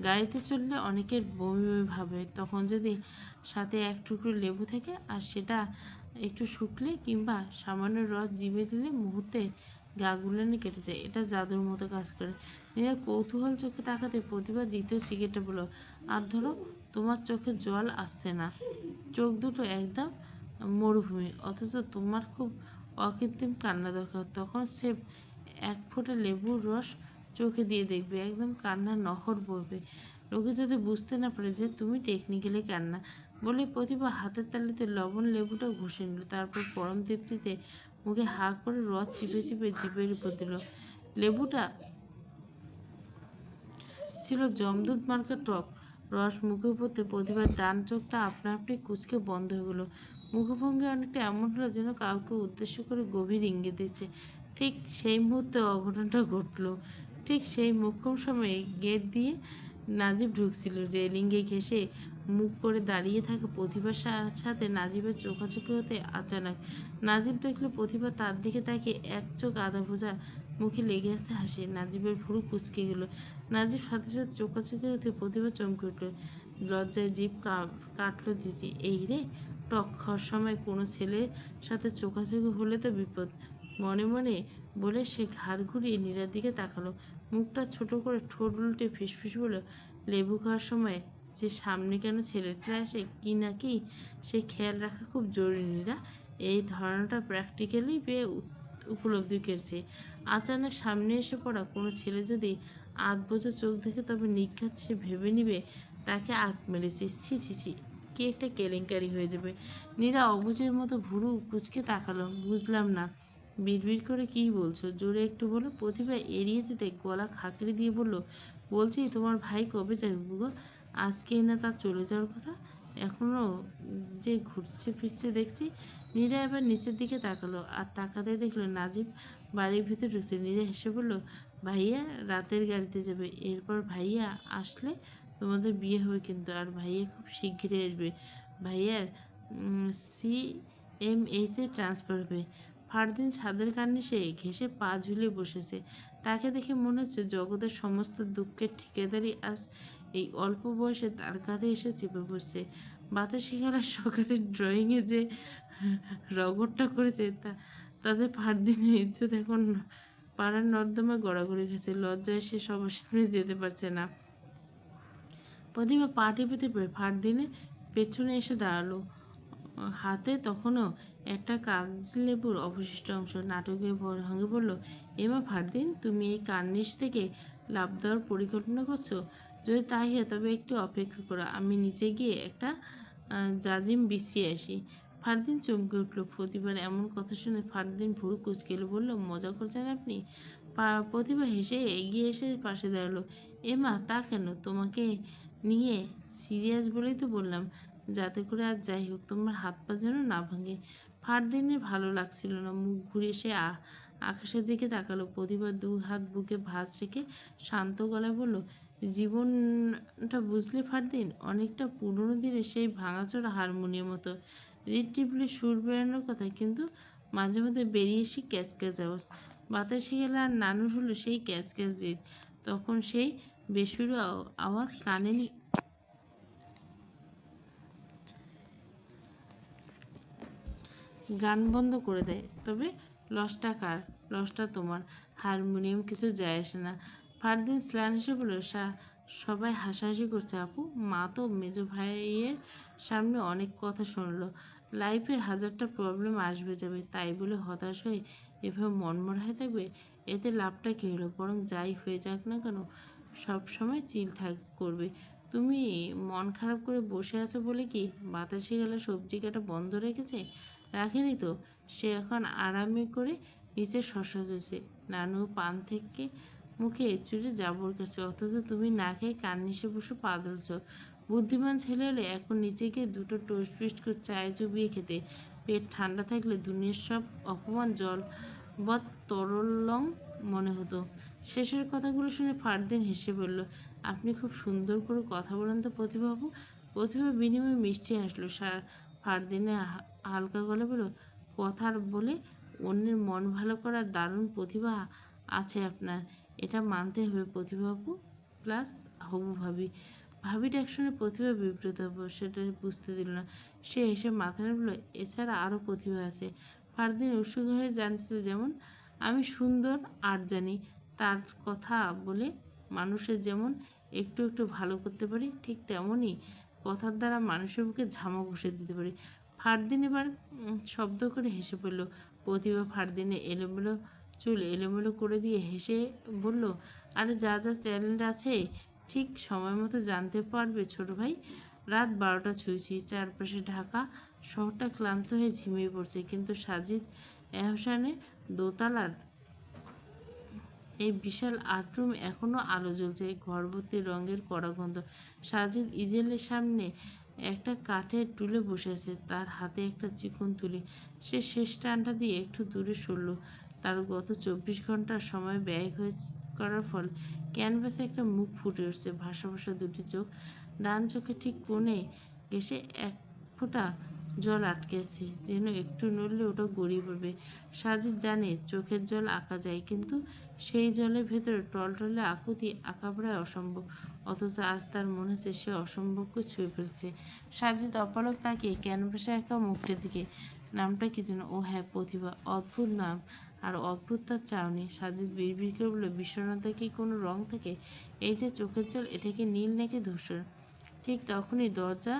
Speaker 1: গাড়িতে চললে অনেকের বমি বমি ভাব হয়, তখন যদি সাথে এক টুকরো লেবু থাকে আর সেটা একটু শুকলে কিংবা সামান্য রস জিভে দিলে মুহূর্তে গা গুলানি কেটে যায়। এটা জাদুর মতো কাজ করে। নীরা কৌতূহল চোখে তাকাতে প্রতিভা দ্বিতীয় সিগারেটটা বলো, আর ধরো, তোমার চোখে জল আসছে না, চোখ দুটো একদম মরুভূমি, অথচ তোমার খুব অকৃত্রিম কান্না দরকার। তখন সে এক ফোঁটা লেবুর রস চোখে দিয়ে দেখবে, একদম কান্নার নহর বইবে। লোকে যাতে বুঝতে না পারে যে তুমি টেকনিক্যালি কান্না। বলে প্রতিভা হাতের তালিতে লবণ লেবুটা ঘষে নিল, তারপর পরম তৃপ্তিতে মুখে হা করে রস চিপে চিপে জিভের উপর দিল। লেবুটা ছিল জমদূত মার্কা টক। রস মুখে পড়তে প্রতিভার ডান চোখটা আপনা আপনি কুঁচকে বন্ধ হয়ে গেল। মুখভঙ্গি অনেকটা এমন হলো যেন কাউকে উদ্দেশ্য করে গভীর ইঙ্গিত দিচ্ছে। ঠিক সেই মুহূর্তে অঘটনটা ঘটল। ঠিক সেই মোক্ষম সময়ে গেট দিয়ে নাজিব ঢুকছিল। রেলিংয়ে ঘেঁষে মুখ করে দাঁড়িয়ে থাকা প্রতিভার সাথে নাজিবের চোখাচোখি হতে আচানক নাজিব দেখলো প্রতিভা তার দিকে তাকিয়ে এক চোখ আধা বোঝা মুখে লেগে আছে হাসি। নাজিবের ভুরু কুঁচকে গেল। নাজিব সাথে সাথে চোখাচোখি হতে প্রতিভা চমকে উঠল। লজ্জায় জিভ কাটলো দিদি। এই রে, টক খাওয়ার সময় কোনো ছেলের সাথে চোখাচোখি হলে তো বিপদ, মনে মনে বলে সে ঘাড় ঘুরিয়ে নীরার দিকে তাকালো। মুখটা ছোট করে ঠোঁট উল্টে ফিসফিস বলে, লেবু খাওয়ার সময় যে সামনে কেন ছেলেটা আসে কি না কি, সে খেয়াল রাখা খুব জরুরি নীরা। এই ধারণাটা প্র্যাকটিক্যালি পেয়ে উপলব্ধি করেছে। আচানক সামনে এসে পড়া কোনো ছেলে যদি আধ বোঝা চোখ দেখে, তবে নিঘাত সে ভেবে নিবে তাকে আঁক মেরেছে। ছি ছি ছি, কি একটা কেলেঙ্কারি হয়ে যাবে। নীরা অবুঝের মতো ভুরু কুচকে তাকালো। বুঝলাম না, বিড়বিড় করে কী বলছো, জোরে একটু বলো। প্রতিভা এড়িয়ে যেতে গলা খাঁকড়ে দিয়ে বলল, বলছি তোমার ভাই কবে যাবে গো? আজকেই না তার চলে যাওয়ার কথা, এখনও যে ঘুরছে ফিরছে দেখছি। নীরা এবার নিচের দিকে তাকালো, আর তাকাতে দেখলো নাজিব বাড়ির ভিতরে ঢুকছে। নীরা হেসে বলল, ভাইয়া রাতের গাড়িতে যাবে, এরপর ভাইয়া আসলে তোমাদের বিয়ে হবে কিন্তু, আর ভাইয়া খুব শিগগিরই আসবে। ভাইয়ার CMH-এ ট্রান্সফার হবে। ফারদিন ছাদের কার্নিশে ঘেঁষে পা ঝুলিয়ে বসেছে। তাকে দেখে মনে হচ্ছে জগতের সমস্ত দুঃখের ঠিকাদারি আজ এই অল্প বয়সে তার কাঁধে এসে চেপে বসছে। বাতাসি খেলার সকালের ড্রয়িংয়ে যে রগরটা করেছে তাতে ফারদিনের ইজ্জত এখন পাড়ার নর্দমা গড়াগড়ি গেছে। লজ্জায় সে সবার সামনে যেতে পারছে না। প্রতিভা পা টিপে টিপে ফারদিনের পেছনে এসে দাঁড়ালো। হাতে তখনও একটা কাগজ লেবুর অবশিষ্ট অংশ। নাটকীয় ভঙ্গে বলল, এমা ফারদিন, তুমি এই কার্নিশ থেকে লাফ দেওয়ার পরিকল্পনা করছো? যদি তাই হয় তবে একটু অপেক্ষা করো, আমি নিচে গিয়ে একটা জাজিম বিছিয়ে আসি। ফারদিন চমকে উঠল। প্রতিবার এমন কথা শুনে ফারদিন ভুরু কুঁচকে এলো, বলল, মজা করছেন আপনি? প্রতিভা হেসে এগিয়ে এসে পাশে দাঁড়ালো। এমা, তা কেন? তোমাকে নিয়ে সিরিয়াস বলেই তো বললাম, যাতে করে আর যাই হোক তোমার হাত পা যেন না ভাঙে। ফারদিনের ভালো লাগছিল না। মুখ ঘুরিয়ে সে আকাশের দিকে তাকালো। প্রতিভা দু হাত বুকে ভাঁজ রেখে শান্ত গলায় বলল, জীবনটা বুঝলে ফারদিন, অনেকটা পুরোনো দিনের সেই ভাঙাচোরা হারমোনিয়াম মতো। রিড টিপলে সুর বেরানোর কথা, কিন্তু মাঝে মাঝে বেরিয়ে এসে ক্যাচ ক্যাচ আওয়াজ। বাতাসে গেলে আর নানুর হলো সেই ক্যাচ ক্যাচ রিড। তখন সেই বেসুরো আওয়াজ কানে গান বন্ধ করে দেয়। তবে লসটা কার? লসটা তোমার। হারমোনিয়াম কিছু যায় আসে না। ফারদিন স্ল্যান এসে বলল, সবাই হাসাহাসি করছে আপু। মা তো মেজো ভাইয়ের সামনে অনেক কথা শুনলো। লাইফের হাজারটা প্রবলেম আসবে যাবে, তাই বলে হতাশ হয়ে এভাবে মনমরা হয়ে থাকবে? এতে লাভটা কী হলো? বরং যাই হয়ে যাক না কেন, সব সময় চিল করবে। তুমি মন খারাপ করে বসে আছো বলে কি বাতাসে গেলে সবজি কাটা বন্ধ রেখেছে? রাখেনি তো। সে এখন আরামে করে নিচে শশা চুষছে। নানু পান থেকে মুখে চুড়ে জাবর কাছে, অথচ তুমি না খেয়ে কার্নিশে বসে পা ধরছ। বুদ্ধিমান ছেলে হলে এখন নিচে গিয়ে দুটো টোস্ট বিস্কুট চায়ে চুবিয়ে খেতে। পেট ঠান্ডা থাকলে দুনিয়ার সব অপমান জল বা তরলং মনে হতো। শেষের কথাগুলো শুনে ফারদিন হেসে বলল, আপনি খুব সুন্দর করে কথা বলেন তো প্রতিভাবু। প্রতিভা বিনিময়ে মিষ্টি হাসলো। ফারদিনে হালকা গলা বলল, কথার বলে অন্যের মন ভালো করার দারুণ প্রতিভা আছে আপনার, এটা মানতে হবে প্রতিভাবু। প্লাস হবু ভাবি। ভাবিটা একসঙ্গে প্রতিভা বিব্রত হবো সেটা বুঝতে দিল না। সে এসে মাথা নাড়ল, এছাড়া আরও প্রতিভা আছে। ফারদিন উৎসুক হয়ে জানতে, যেমন? আমি সুন্দর আর জানি, তার কথা বলে মানুষের যেমন একটু একটু ভালো করতে পারি, ঠিক তেমনই কথার দ্বারা মানুষের বুকে ঝামা ঘষে দিতে পারি। ফারদিন এবার শব্দ করে হেসে পড়ল। প্রতিভা ফারদিনে এলোমেলো চুল এলোমেলো করে দিয়ে হেসে বলল, আরে যা যা ট্যালেন্ট আছে ঠিক সময় মতো জানতে পারবে ছোট ভাই। রাত 12টা ছুঁয়েছি, চারপাশে ঢাকা শহরটা ক্লান্ত হয়ে ঝিমিয়ে পড়ছে, কিন্তু সাজিদ এহসানের দোতলার এই বিশাল আর্টরুম এখনো আলো জ্বলছে, ঘরভর্তি রঙের কড়া গন্ধ। সাজিদ ইজেলের সামনে একটা কাঠের টুলে বসে আছে, তার হাতে একটা চিকন তুলি। সে শেষ টানটা দিয়ে একটু দূরে সরল। তার গত 24 ঘন্টার সময় ব্যয় করার ফল ক্যানভাসে একটা মুখ ফুটে উঠছে, ভাসা ভাসা দুটি চোখ। ডান চোখে ঠিক কোণে ঘেঁষে এক ফোঁটা জল আটকে আছে, যেন একটু নড়লে ওটা গড়িয়ে পড়বে। সাজিদ জানে চোখের জল আঁকা যায়, কিন্তু সেই জলের ভেতরে টলটলে আকুতি আঁকা প্রায় অসম্ভব। অথচ আজ তার মনে হচ্ছে সে অসম্ভবকে ছুঁয়ে ফেলছে। সাজিদ অপলক তাকিয়ে ক্যানভাসে আঁকা মুখটার দিকে। নামটা কি যেন? ও হ্যাঁ, প্রতিভা। অদ্ভুত নাম, আর অদ্ভুত তার চাউনি। সাজিদ বিড়বিড় করে বলল, বিষণ্ণতা কি কোনো রং থাকে? এই যে চোখের জল, এটা কি নীল নাকি ধূসর? ঠিক তখনই দরজা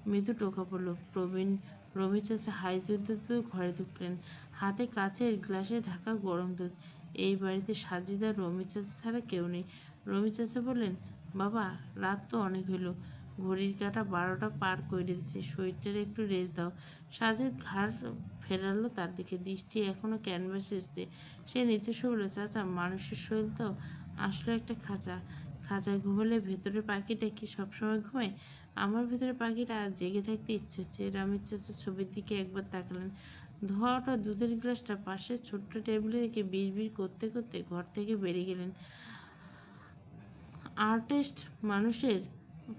Speaker 1: মৃদু টোকা পড়ল। প্রবীণ রমি চাচা হাই তুলতে ঘরে ঢুকলেন, হাতে কাচের গ্লাসে ঢাকা গরম দুধ। এই বাড়িতে সাজিদ আর রমি চাচা ছাড়া কেউ নেই। রমি চাচা বললেন, বাবা, রাত তো অনেক হইল, ঘড়ির কাঁটা 12টা পার করে দিচ্ছে, শরীরটার একটু রেস্ট দাও। সাজিদ ঘাড় ফেরালো তার দিকে, দৃষ্টি এখনো ক্যানভাসে স্থির। সে নিচে বলল, চাচা, মানুষের শরীর তো আসলে একটা খাঁচা। খাঁচায় ঘুমালে ভেতরের পাখিটা কি সবসময় ঘুমায়? আমার ভেতরে পাখিটা আজ জেগে থাকতে ইচ্ছে হচ্ছে। রামের চাচা ছবির দিকে একবার তাকালেন, ধোয়া ওঠা দুধের গ্লাসটা পাশে ছোট্ট টেবিলে রেখে বিড়বিড় করতে করতে ঘর থেকে বেরিয়ে গেলেন। আর্টিস্ট মানুষের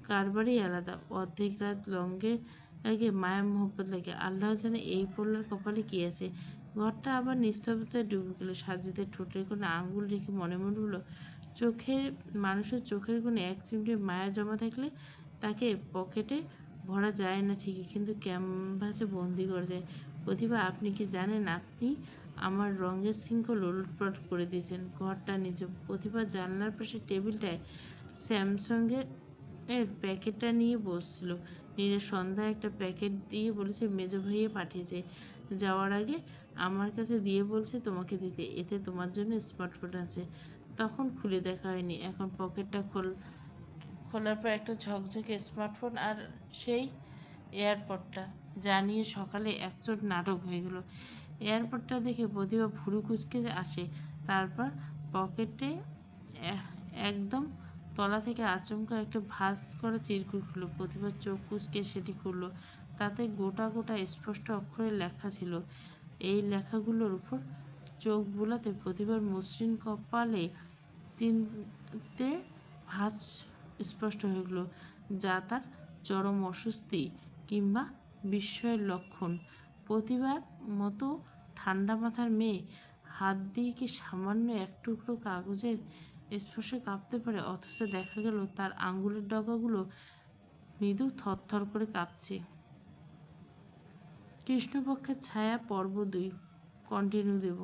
Speaker 1: কারবারই আলাদা। অর্ধেক রাত লঙ্ঘের লাগে, মায়া মোহব্বত লাগে, আল্লাহ জানে এই পোলার কপালে কি আছে। ঘরটা আবার নিস্তব্ধতায় ডুবে গেল। সাজিদের ঠোঁটের কোণে আঙুল রেখে মনে মনে হলো, মানুষের চোখের কোণে এক চিমটে মায়া জমা থাকলে তাকে পকেটে ভরা যায় না ঠিকই, কিন্তু ক্যানভাসে বন্দি করা যায়। প্রতিভা, আপনি কি জানেন আপনি আমার রঙের শৃঙ্খল ওলটপালট করে দিয়েছেন? ঘরটা নিজে। প্রতিভা জানলার পাশে টেবিলটায় স্যামসংয়ের প্যাকেটটা নিয়ে বসছিল। নীরা সন্ধ্যায় একটা প্যাকেট দিয়ে বলেছে মেজো ভাইয়ে পাঠিয়েছে, যাওয়ার আগে আমার কাছে দিয়ে বলছে তোমাকে দিতে, এতে তোমার জন্য স্মার্টফোন আছে। তখন খুলে দেখা হয়নি। এখন পকেটটা খোলার পর একটা ঝকঝকে স্মার্টফোন আর সেই এয়ারপডটা, যা নিয়ে সকালে একচোট নাটক হয়ে গেল। এয়ারপডটা দেখে প্রতিভা ভুরু কুঁচকে আসে, তারপর পকেটে একদম তলা থেকে আচমকা একটা ভাঁজ করা চিরকুট খুলল। প্রতিভার চোখ কুঁচকে সেটি খুলল। তাতে গোটা গোটা স্পষ্ট অক্ষরে লেখা ছিল। এই লেখাগুলোর উপর চোখ বুলাতে প্রতিভার মসৃণ কপালে তিনটে ভাঁজ স্পষ্ট হয়ে গেল, যা তার চরম অস্বস্তি কিংবা বিস্ময়ের লক্ষণ। প্রতিভার মতো ঠান্ডা মাথার মেয়ে হাত দিয়ে কি সামান্য এক টুকরো কাগজের স্পর্শে কাঁপতে পারে? অথচ দেখা গেল তার আঙুলের ডগাগুলো মৃদু থরথর করে কাঁপছে। কৃষ্ণপক্ষের ছায়া পর্ব 2 কন্টিনিউ দেব।